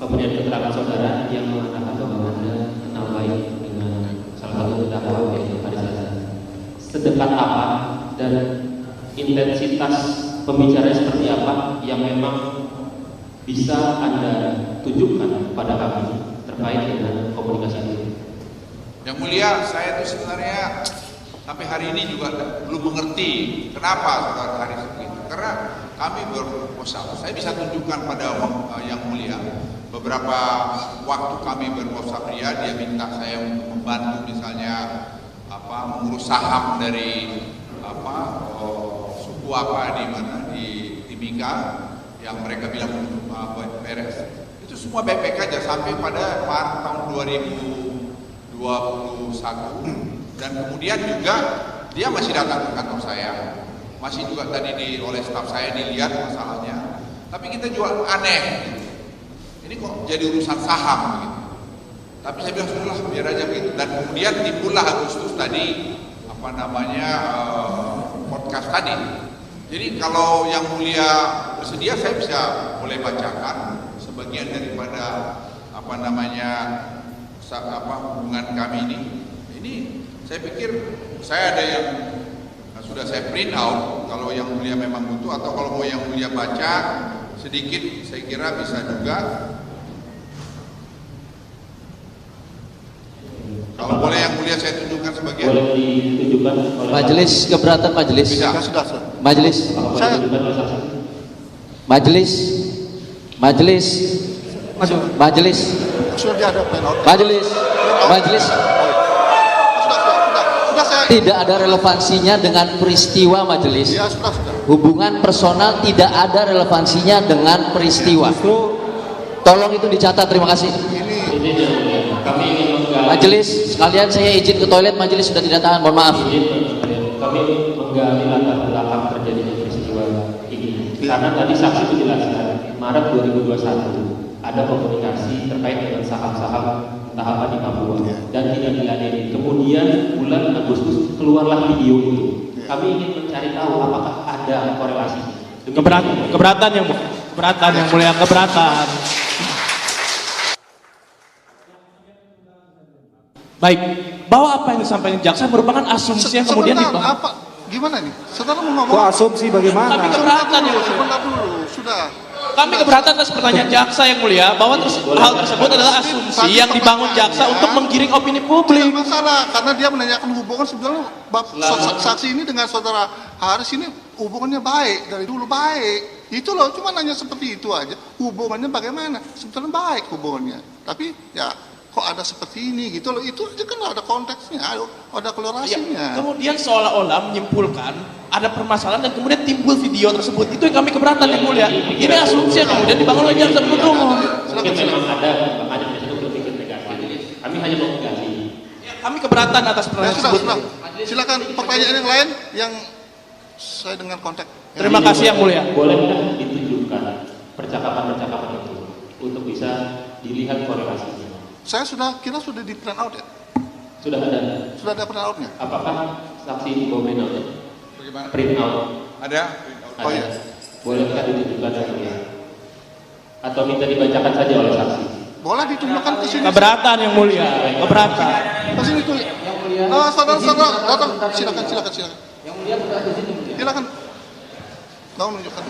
pemberian keterangan saudara yang mengatakan bahwa Anda kenal baik dengan salah satu terdakwa yaitu Haris Azhar. Sedekat apa dan intensitas pembicaraan seperti apa yang memang bisa Anda tunjukkan pada kami terkait dengan komunikasi itu? Yang mulia, saya itu sebenarnya sampai hari ini juga belum mengerti kenapa saudara Haris begitu. Karena kami berwasap, saya bisa tunjukkan pada yang mulia beberapa waktu kami berwasap dia minta saya untuk membantu misalnya mengurus saham dari suku di mana di Timika yang mereka bilang beres. Itu semua baik-baik aja sampai pada Maret tahun 2021, dan kemudian juga dia masih datang ke kantor saya, masih juga tadi oleh staf saya dilihat masalahnya, tapi kita juga aneh, ini kok jadi urusan saham gitu. Tapi saya bilang sudahlah biar aja begitu, dan kemudian timbullah Agustus tadi podcast tadi. Jadi kalau yang mulia bersedia, saya bisa boleh bacakan sebagian daripada hubungan kami ini. Ini saya pikir saya ada yang sudah saya print out. Kalau yang mulia memang butuh, atau kalau mau yang mulia baca sedikit, saya kira bisa juga. Kalau boleh yang mulia saya tunjukkan sebagian. Boleh ditunjukkan oleh Majelis keberatan majelis. Bisa. Sudah, Sir. Majelis. Saya- Majelis. Majelis. Majelis. Sudah ada plan out. Majelis. Majelis. Sudah saya. Tidak ada relevansinya dengan peristiwa majelis. Ya, sudah. Hubungan personal tidak ada relevansinya dengan peristiwa. Tolong itu dicatat, terima kasih. kami ingin menggali Majelis, sekalian saya izin ke toilet, majelis sudah tidak tahan, mohon maaf. kami menggali latar belakang terjadinya peristiwa ini. Karena tadi saksi itu jelaskan Maret 2021 ada komunikasi terkait dengan saham-saham entah apa di Papua dan tidak diladeni. Kemudian bulan Agustus keluarlah video itu. Kami ingin mencari tahu apakah ada korelasi. Keberatan yang mulia, keberatan. Baik, bahwa apa yang disampaikan jaksa merupakan asumsi yang kemudian Sebentar, Gimana nih? Saudara mau ngomong? Kok asumsi bagaimana? Tapi keberatan ya, Sebentar dulu, sudah. Kami keberatan atas pertanyaan jaksa yang mulia bahwa hal tersebut adalah asumsi yang dibangun jaksa untuk menggiring opini publik. Tidak masalah, karena dia menanyakan hubungan sebenarnya saksi ini dengan saudara Haris ini hubungannya baik, dari dulu baik. Itu loh, cuma nanya seperti itu aja. Hubungannya bagaimana? Sebetulnya baik hubungannya. Tapi ya kok ada seperti ini gitu loh, itu aja kan ada konteksnya, ada kolorasinya. Kemudian seolah-olah menyimpulkan ada permasalahan dan kemudian timbul video tersebut. Itu yang kami keberatan yang mulia. Ini asumsi yang kemudian dibangun oleh jaksa penuntut umum. Mungkin memang ada, makanya itu berpikir negatif. Kami hanya mau menggali. Kami keberatan atas pertanyaan tersebut. Silakan pertanyaan yang lain yang saya dengan konteks. Terima kasih yang mulia. Bolehkah ditunjukkan percakapan-percakapan itu untuk bisa dilihat korelasinya? Saya kita sudah di print out ya? Sudah ada. Sudah ada print outnya? Apakah saksi di bawah print outnya? Bagaimana? Print out. Ada? Oh iya. Bolehkah ditunjukkan ya? Atau minta dibacakan saja oleh saksi? Boleh ditunjukkan ke sini. Keberatan yang mulia. Keberatan. Ke sini tuh. Saudara-saudara datang. Silakan. Yang mulia sudah di sini. Silakan. Mau menunjukkan.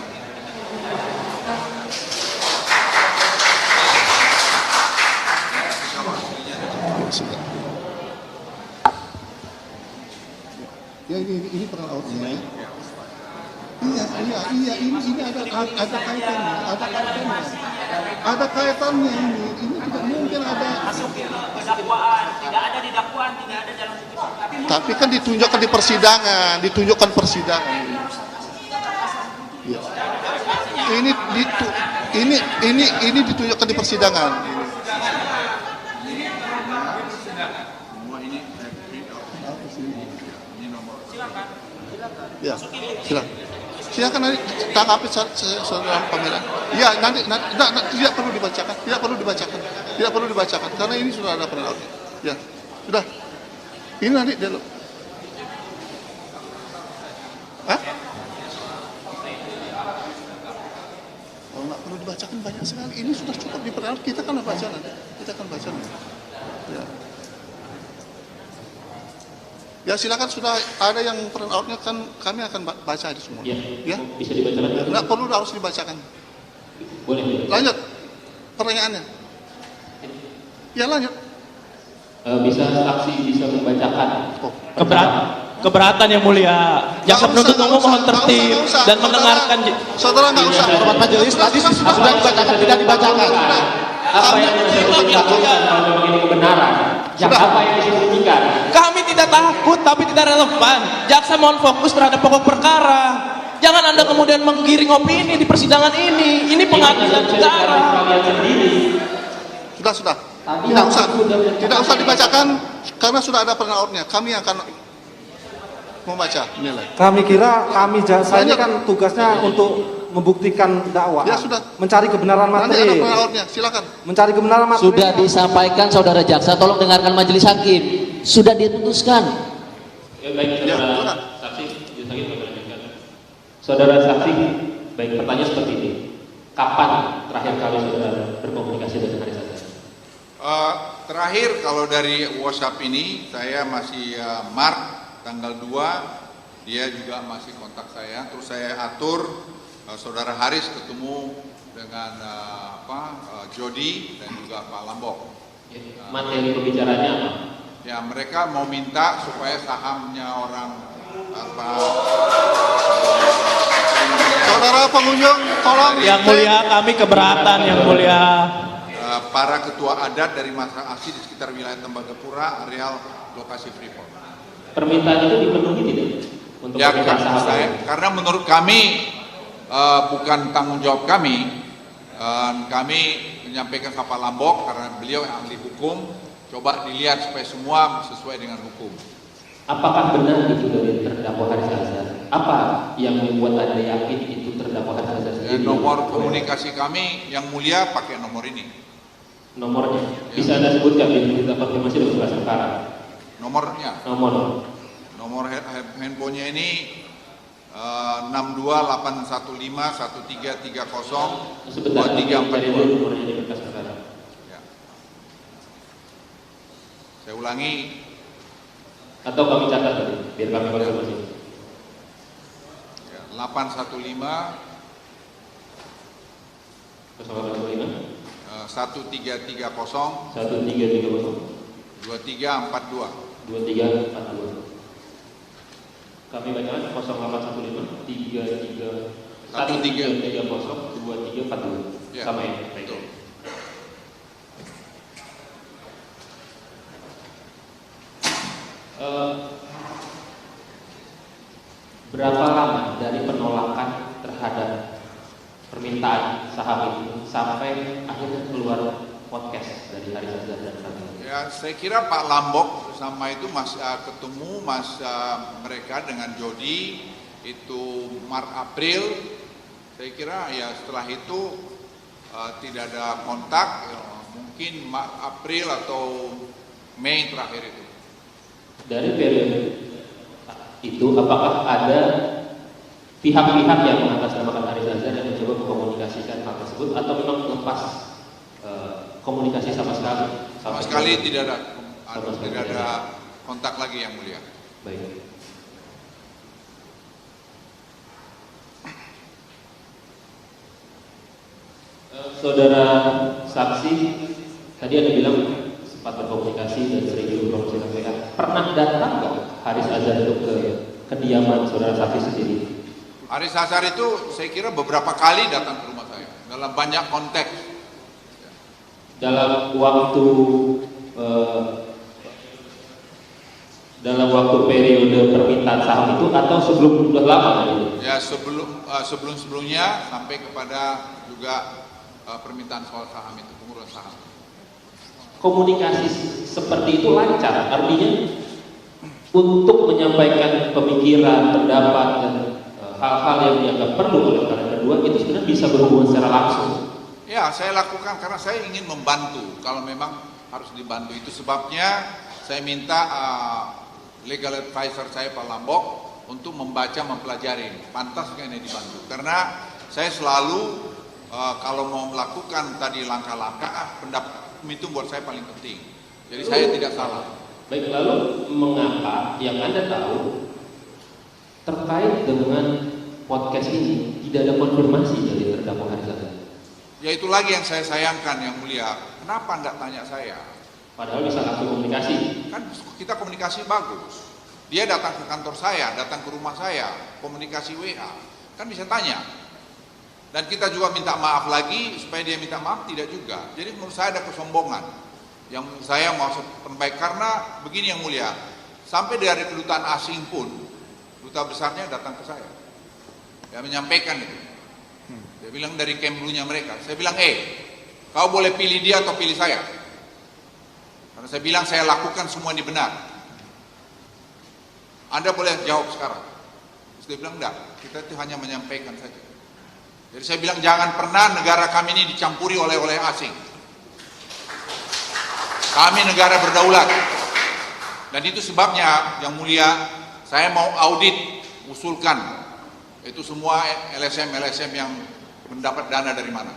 Ya ini pernah outnya. Iya, ini ada kaitannya, ada kaitannya ini tidak mungkin ada. Masuk ke dakwaan, tidak ada di dakwaan, tidak ada dalam putusan. Tapi kan ditunjukkan di persidangan, Ya. Ini ditunjukkan di persidangan. Ya, silakan nanti tanggapi dalam pemilihan. Ya, nanti tidak perlu dibacakan, karena ini sudah ada penelitian. Ya, sudah. Ini nanti dia. Hah? Oh, nggak perlu dibacakan banyak sekali. Ini sudah cukup di penelitian. Kita akan baca nanti. Ya. Ya silakan, sudah ada yang print out-nya kan kami akan baca di semua. Ya. Ya. Bisa dibacakan. Enggak perlu harus dibacakan. Boleh. Lanjut pertanyaannya. Ya lanjut. Bisa saksi bisa membacakan. Keberatan yang mulia. Jaksa penuntut umum mohon tertib dan mendengarkan. Saudara nggak usah. Hormat majelis tadi sudah dibacakan, tidak dibacakan. Apa yang disebutkan kalau memang ini kebenaran? Apa yang disebutkan? Kami tidak takut tapi tidak relevan. Jaksa mohon fokus terhadap pokok perkara. Jangan Anda kemudian menggiring opini di persidangan ini. Ini pengadilan negara. Sudah. Tidak usah dibacakan karena sudah ada print out-nya. Kami akan membaca nilai. Kami kira saya ini kan tugasnya untuk membuktikan dakwaan. Ya sudah. Mencari kebenaran materi. Nanti ada print out-nya, silakan. Mencari kebenaran materi. Sudah disampaikan saudara jaksa, tolong dengarkan majelis hakim. Sudah diputuskan. Baik, saudara saksi, saudara saksi, baik, pertanyaan seperti ini. Kapan terakhir kali saudara berkomunikasi dengan Haris Azhar? Terakhir kalau dari WhatsApp ini saya masih Maret tanggal 2, dia juga masih kontak saya. Terus saya atur saudara Haris ketemu dengan Jody dan juga Pak Lambok. Materi pembicaraannya apa? Ya, mereka mau minta supaya sahamnya orang Saudara pengunjung, tolong. Yang mulia, kami keberatan yang mulia. Para ketua adat dari masyarakat asli di sekitar wilayah Tembagapura, areal lokasi Freeport. Permintaan itu dipenuhi tidak? Untuk ya, karena menurut kami bukan tanggung jawab kami. Kami menyampaikan ke Pak Lambok karena beliau yang ahli hukum. Coba dilihat supaya semua sesuai dengan hukum. Apakah benar itu dari terdakwa Haris Azhar? Apa yang membuat Anda yakin itu terdakwa Haris Azhar sendiri? Nomor komunikasi kami yang mulia pakai nomor ini. Nomornya? Bisa Anda sebutkan di berita konfirmasi dengan berkas perkara? Nomornya? Nomor handphonenya ini 628151330 2342. Nomornya di berkas perkara. Saya ulangi. Atau kami catat tadi, biar kami konfirmasi. 815 0815 1330 1330 2342. 2342. Kami bacakan 0815 1330 2342. Ya, sama ya. Baik. betul. Berapa lama dari penolakan terhadap permintaan saham itu sampai akhirnya keluar podcast dari Haris Azhar dan Fadil? Ya, saya kira Pak Lambok sama itu ketemu mereka dengan Jody itu Maret April. Saya kira ya setelah itu tidak ada kontak, ya, mungkin Maret April atau Mei terakhir itu. Dari periode itu apakah ada pihak-pihak yang mengatasnamakan Haris Azhar yang mencoba mengkomunikasikan hal tersebut atau memang lepas komunikasi sama sekali? Sama sekali tidak ada kontak lagi, yang mulia. Baik. Saudara saksi, tadi Anda bilang sempat berkomunikasi dan sering berkomunikasi dengan WA. Pernah datang nggak Haris Azhar itu ke kediaman saudara saksi sendiri? Haris Azhar itu saya kira beberapa kali datang ke rumah saya dalam banyak konteks. Dalam waktu periode permintaan saham itu atau sebelum sudah lama itu? Ya, sebelumnya sampai kepada juga permintaan soal saham itu, pengurusan saham. Komunikasi seperti itu lancar, artinya untuk menyampaikan pemikiran, pendapat dan hal-hal yang dianggap perlu oleh kalian berdua itu sebenarnya bisa berhubungan secara langsung. Ya, saya lakukan karena saya ingin membantu kalau memang harus dibantu. Itu sebabnya saya minta legal advisor saya Pak Lambok untuk membaca, mempelajari pantas nggak ini dibantu. Karena saya selalu kalau mau melakukan tadi langkah-langkah, pendapat itu buat saya paling penting. Jadi saya tidak salah. Baik, lalu mengapa yang Anda tahu terkait dengan podcast ini tidak ada konfirmasi dari terdakwa Haris Azhar? Ya itu lagi yang saya sayangkan, yang mulia. Kenapa enggak tanya saya? Padahal bisa langsung komunikasi. Kan kita komunikasi bagus. Dia datang ke kantor saya, datang ke rumah saya, komunikasi WA. Kan bisa tanya. Dan kita juga minta maaf lagi, supaya dia minta maaf tidak juga. Jadi menurut saya ada kesombongan. Yang menurut saya mau perbaik, karena begini yang mulia. Sampai dari kedutaan asing pun, duta besarnya datang ke saya. Dia menyampaikan itu. Dia bilang dari Kemlu-nya mereka. Saya bilang, kau boleh pilih dia atau pilih saya. Karena saya bilang saya lakukan semua ini benar. Anda boleh jawab sekarang. Terus dia bilang, enggak, kita itu hanya menyampaikan saja. Jadi saya bilang jangan pernah negara kami ini dicampuri oleh asing. Kami negara berdaulat. Dan itu sebabnya yang mulia saya mau audit, usulkan itu semua LSM yang mendapat dana dari mana.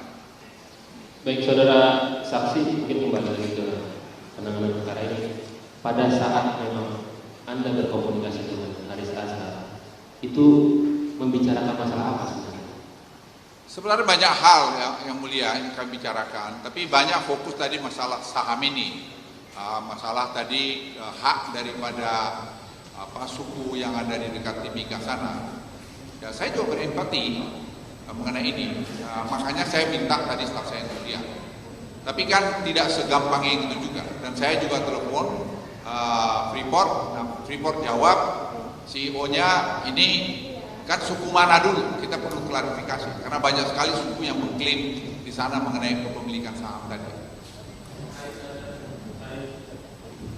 Baik, saudara saksi, mungkin kembali lagi ke penanganan perkara ini. Pada saat memang Anda berkomunikasi dengan Haris Azhar, itu membicarakan masalah apa sebenarnya? Sebenarnya banyak hal yang mulia yang kami bicarakan, tapi banyak fokus tadi masalah saham ini, masalah tadi hak daripada suku yang ada di dekat Timika sana. Ya, saya juga berempati mengenai ini, makanya saya minta tadi staf saya yang mulia. Tapi kan tidak segampang itu juga, dan saya juga telepon Freeport, Freeport jawab CEO-nya ini kan suku mana dulu, kita perlu klarifikasi karena banyak sekali suku yang mengklaim di sana mengenai kepemilikan saham tadi.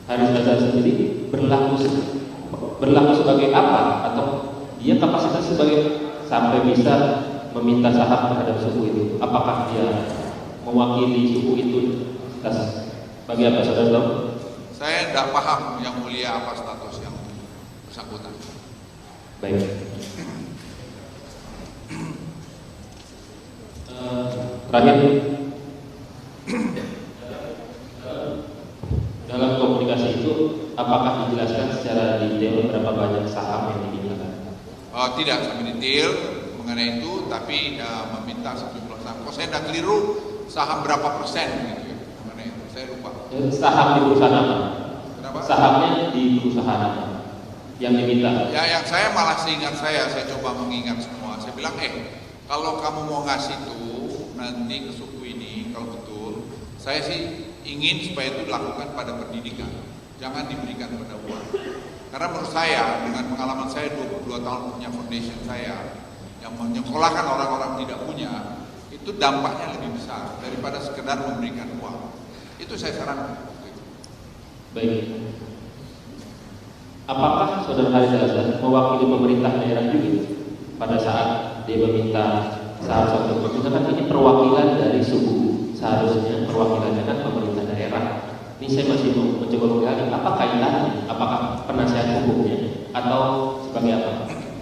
Haris Azhar sendiri berlaku sebagai apa, atau dia kapasitas sebagai sampai bisa meminta saham terhadap suku itu? Apakah dia mewakili suku itu? Bagi apa, saudara? Saya tidak paham yang mulia apa status yang bersangkutan. Baik. Terakhir, dalam komunikasi itu apakah dijelaskan secara detail berapa banyak saham yang diminta? Tidak sampai detail mengenai itu, tapi meminta sejumlah saham. Kok saya tidak keliru, saham berapa persen gitu ya, mengenai itu, saya lupa. Saham di perusahaan apa? Kenapa? Sahamnya di perusahaan apa? Yang diminta? Ya, yang saya malah seingat saya coba mengingat semua. Saya bilang, kalau kamu mau ngasih tuh nanti ke suku ini, kalau betul, saya sih ingin supaya itu dilakukan pada pendidikan, jangan diberikan pada uang. Karena menurut saya, dengan pengalaman saya 22 tahun punya foundation saya, yang menyekolahkan orang-orang tidak punya, itu dampaknya lebih besar daripada sekedar memberikan uang. Itu saya sarankan. Baik. Apakah Saudara Haris Azhar mewakili pemerintah daerah juga pada saat dia meminta salah satu misalkan ini perwakilan dari suku, seharusnya perwakilannya kan pemerintah daerah. Ini saya masih mencoba menggali apa kaitannya, apakah penasihat hukumnya atau sebagai apa?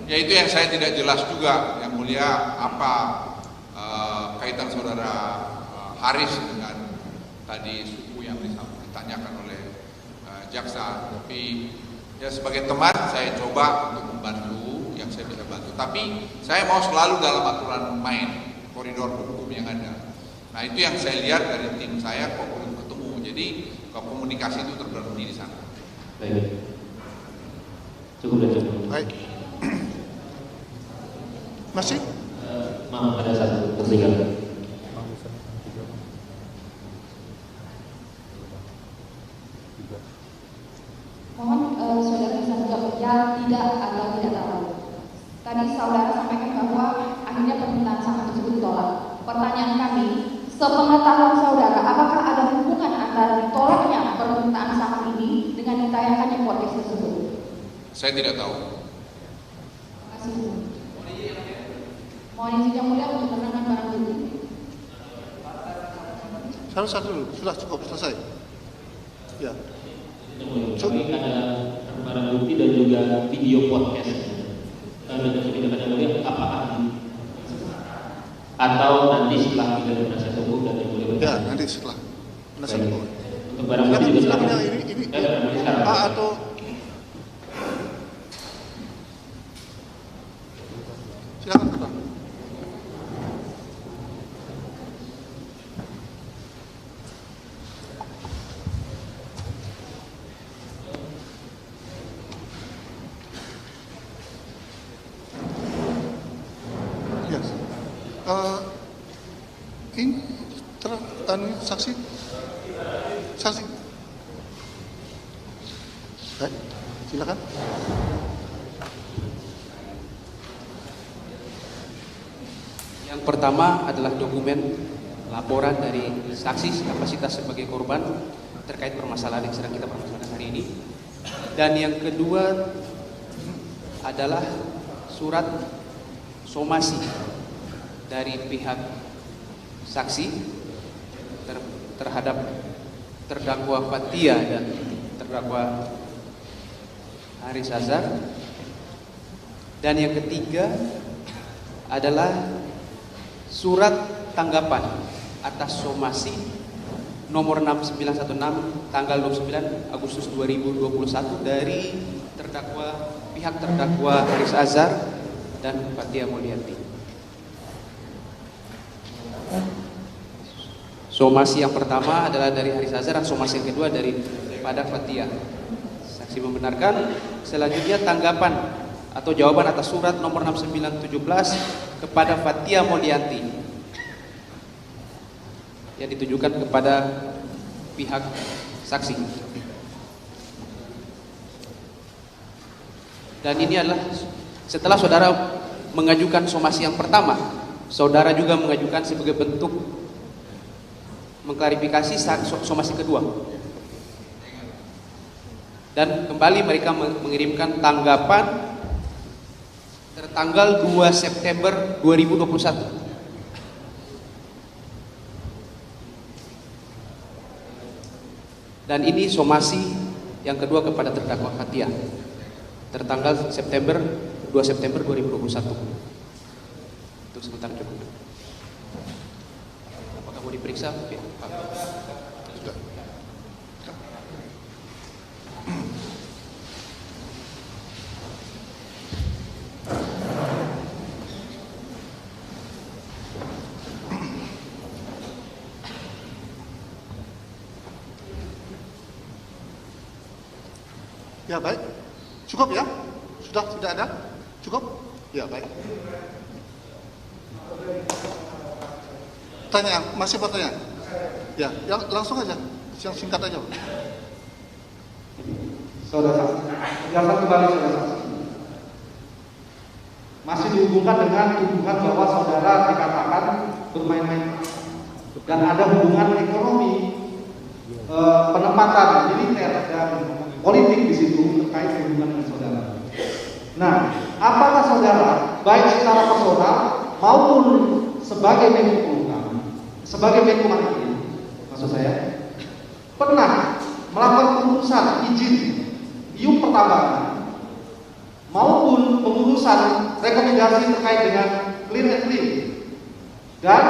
Ya itu yang saya tidak jelas juga, Yang Mulia, apa kaitan Saudara Haris dengan tadi suku yang ditanyakan oleh jaksa. Tapi ya sebagai teman saya coba untuk membantu yang saya bisa bantu. Tapi saya mau selalu dalam aturan main koridor hukum yang ada. Nah itu yang saya lihat dari tim saya kok belum ketemu. Jadi komunikasi itu terberhenti di sana. Baik. Cukup dan cukup. Baik. Masih? Maaf, ada satu tertinggal. Mohon saudara bisa menjawab ya, tidak atau tidak tahu. Tadi saudara sampaikan bahwa akhirnya permintaan saham tersebut ditolak. Pertanyaan kami, sepengetahuan saudara, apakah ada hubungan antara ditolaknya permintaan saham ini dengan ditayangkannya podcast tersebut? Saya tidak tahu. Terima kasih. Mohon izin Yang Mulia untuk menerangkan barang bukti. Satu dulu, sudah cukup, selesai. Ya. Kami ada barang bukti dan juga video podcast. Dan tidak ada mulia apakah atau nanti setelah kita penasihat hukum dan yang mulia? Ya, nanti setelah penasihat hukum. Untuk barang bukti juga silakan sekarang. ini Barang bukti sekarang. atau silakan Ketua. Ini saksi. Baik, silakan. Yang pertama adalah dokumen laporan dari saksi kapasitas sebagai korban terkait permasalahan yang sedang kita permasalahkan hari ini. Dan yang kedua adalah surat somasi dari pihak saksi terhadap terdakwa Fathia dan terdakwa Haris Azhar. Dan yang ketiga adalah surat tanggapan atas somasi nomor 6916 tanggal 29 Agustus 2021 dari pihak terdakwa Haris Azhar dan Fathia Mulyanti. Somasi yang pertama adalah dari Haris Azhar dan somasi yang kedua daripada Fathia. Saksi membenarkan. Selanjutnya tanggapan atau jawaban atas surat nomor 6917 kepada Fathia Mulyanti yang ditujukan kepada pihak saksi. Dan ini adalah setelah saudara mengajukan somasi yang pertama, saudara juga mengajukan sebagai bentuk mengklarifikasi somasi kedua. Dan kembali mereka mengirimkan tanggapan tertanggal 2 September 2021. Dan ini somasi yang kedua kepada terdakwa Fathia tertanggal 2 September 2021. Untuk sebentar cukup. Apakah mau diperiksa? Oke. Sudah. Ya, baik. Cukup ya? Sudah tidak ada? Cukup? Ya, baik. Tanya, masih pertanyaan? Ya, langsung aja. Yang singkat aja, Pak. Saudara saksi, penjelasan kembali saudara saksi. Masih dihubungkan dengan tuduhan bahwa saudara dikatakan bermain-main dan ada hubungan ekonomi, penempatan militer dan politik di situ terkait hubungan dengan saudara. Nah, apakah saudara baik secara personal maupun sebagai Menko Polhukam, sebagai Menko Maritim, maksud saya, pernah melakukan pengurusan izin iup pertambangan maupun pengurusan rekomendasi terkait dengan clear and clean dan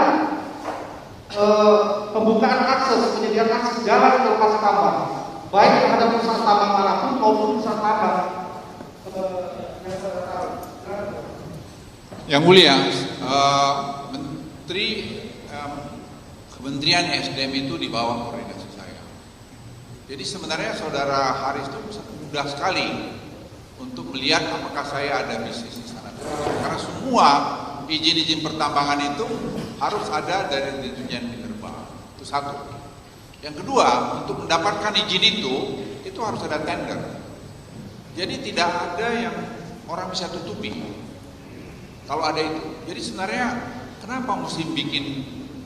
pembukaan akses, penyediaan akses jalan ke lokasi tambang, baik terhadap perusahaan tambang manapun maupun perusahaan tambang. Yang mulia, Kementerian SDM itu di bawah koordinasi saya. Jadi sebenarnya saudara Haris itu mudah sekali untuk melihat apakah saya ada bisnis di sana. Karena semua izin-izin pertambangan itu harus ada dari Dirjen Minerba. Itu satu. Yang kedua, untuk mendapatkan izin itu harus ada tender. Jadi tidak ada yang orang bisa tutupi kalau ada itu. Jadi sebenarnya kenapa mesti bikin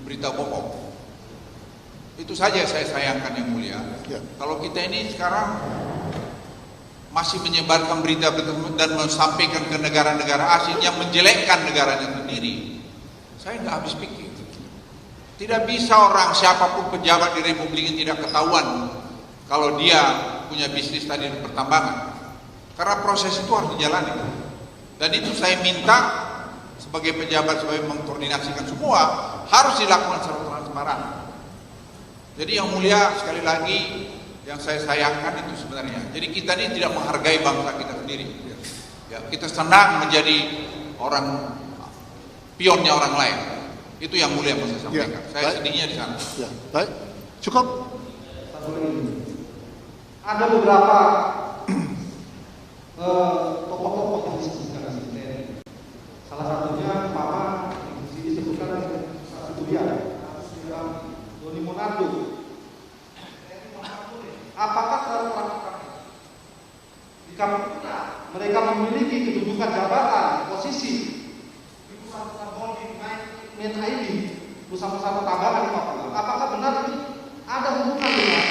berita bohong? Itu saja saya sayangkan yang mulia. Ya. Kalau kita ini sekarang masih menyebarkan berita dan menyampaikan ke negara-negara asing yang menjelekkan negaranya sendiri, saya nggak habis pikir. Tidak bisa orang siapapun pejabat di Republik ini tidak ketahuan kalau dia punya bisnis tadi di pertambangan. Karena proses itu harus dijalani. Dan itu saya minta sebagai pejabat supaya mengkoordinasikan semua harus dilakukan secara transparan. Jadi yang mulia, sekali lagi yang saya sayangkan itu sebenarnya. Jadi kita ini tidak menghargai bangsa kita sendiri. Ya, kita senang menjadi orang pionnya orang lain. Itu yang mulia yang saya sampaikan. Ya, saya sedihnya di sana. Ya, baik. Cukup. Ada beberapa tokoh-tokoh yang disebutkan di sini. Salah satunya Mama yang disebutkan Saksi Budia, Doni Monardo. Apakah jika mereka memiliki kedudukan jabatan, posisi di pusat-pusat holding Meta ini, pusat-pusat pertambangan di Papua, apakah benar ini ada hubungan dengan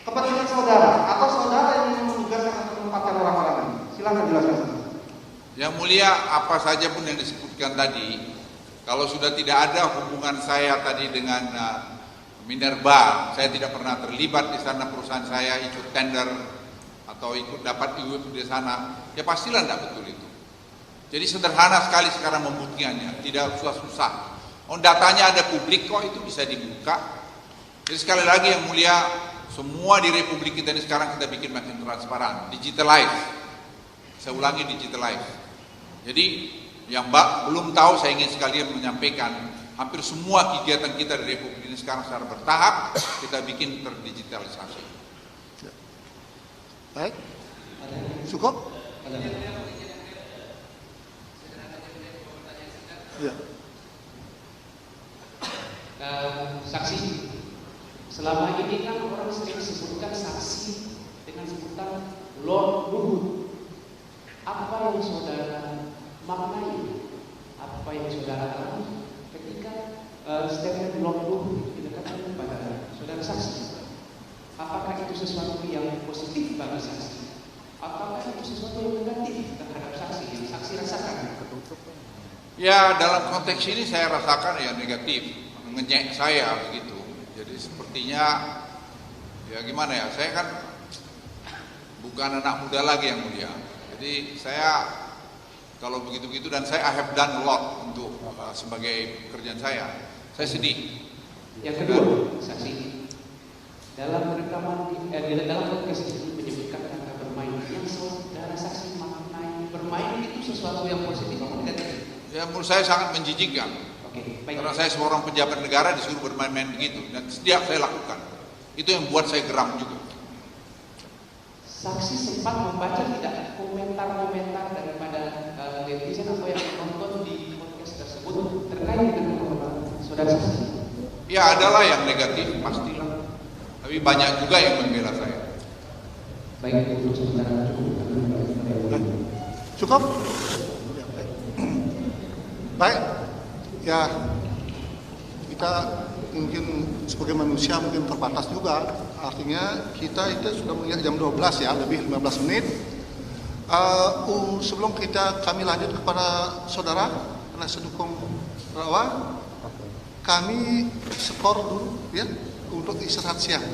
kepentingan saudara atau saudara yang menugaskan atau menempatkan orang-orang ini? Silakan jelaskan. Yang mulia, apa saja pun yang disebutkan tadi, kalau sudah tidak ada hubungan saya tadi dengan Minerba, saya tidak pernah terlibat di sana, perusahaan saya ikut tender atau ikut dapat IUP di sana, ya pastilah tidak betul itu. Jadi sederhana sekali sekarang membuktikannya, tidak susah-susah. Datanya ada publik kok, itu bisa dibuka. Jadi sekali lagi yang mulia, semua di Republik kita ini sekarang kita bikin makin transparan, digitalize. Saya ulangi, digitalize. Jadi yang belum tahu, saya ingin sekalian menyampaikan, hampir semua kegiatan kita di Republik ini sekarang secara bertahap kita bikin terdigitalisasi. Ya. Baik. Cukup? Ya. Saksi, selama ini kan orang sering sebutkan saksi dengan sebutan Lord Luhut. Apa yang saudara maknai? Apa yang saudara alami ketika statement Lord Luhut didekatkan kepada saudara saksi? Apakah itu sesuatu yang positif bagi saksi? Apakah itu sesuatu yang negatif terhadap saksi yang saksi rasakan? Ya, dalam konteks ini saya rasakan ya negatif, ngenyek saya begitu. Jadi sepertinya ya gimana ya, saya kan bukan anak muda lagi yang mulia. Jadi saya kalau begitu-begitu, dan saya I have done a lot untuk sebagai pekerjaan saya sedih. Yang kedua, saksi, dalam rekaman dalam podcast itu menyebutkan kata bermain, yang saudara saksi maknai bermain itu sesuatu yang positif atau negatif? Ya, menurut saya sangat menjijikkan. Karena saya seorang pejabat negara disuruh bermain-main begitu, dan setiap saya lakukan itu yang buat saya geram juga. saksi sempat membaca tidak komentar-komentar daripada netizen atau yang menonton di podcast tersebut terkait dengan saudara saksi? Ya adalah yang negatif pastilah. Tapi banyak juga yang membela saya. Baik, untuk sementara cukup. Baik, ya kita mungkin sebagai manusia mungkin terbatas juga. Artinya kita itu sudah melihat jam 12 ya, lebih 15 menit. Sebelum kami lanjut kepada saudara penasihat hukum terdakwa, kami skor dulu ya untuk istirahat siang,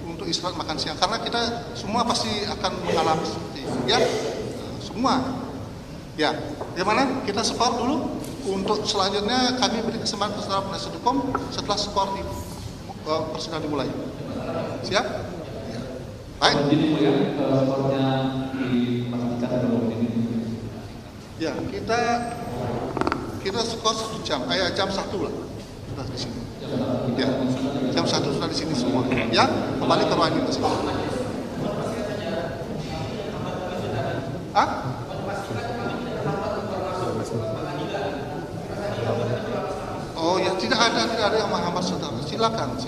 untuk istirahat makan siang, karena kita semua pasti akan mengalami seperti itu ya, semua ya. Gimana kita skor dulu, untuk selanjutnya kami beri kesempatan ke saudara penasihat hukum setelah skor di persidangan dimulai. Siap? Ya. Baik. Skornya dipastikan belum ini. Ya, kita skor 1 jam, jam 1 lah. Sudah di sini. Ya, jam 1 sudah di sini semua. Ya, kembali ke ruangan ke sini. Oh ya, tidak ada yang menghambat saudara. Silakan.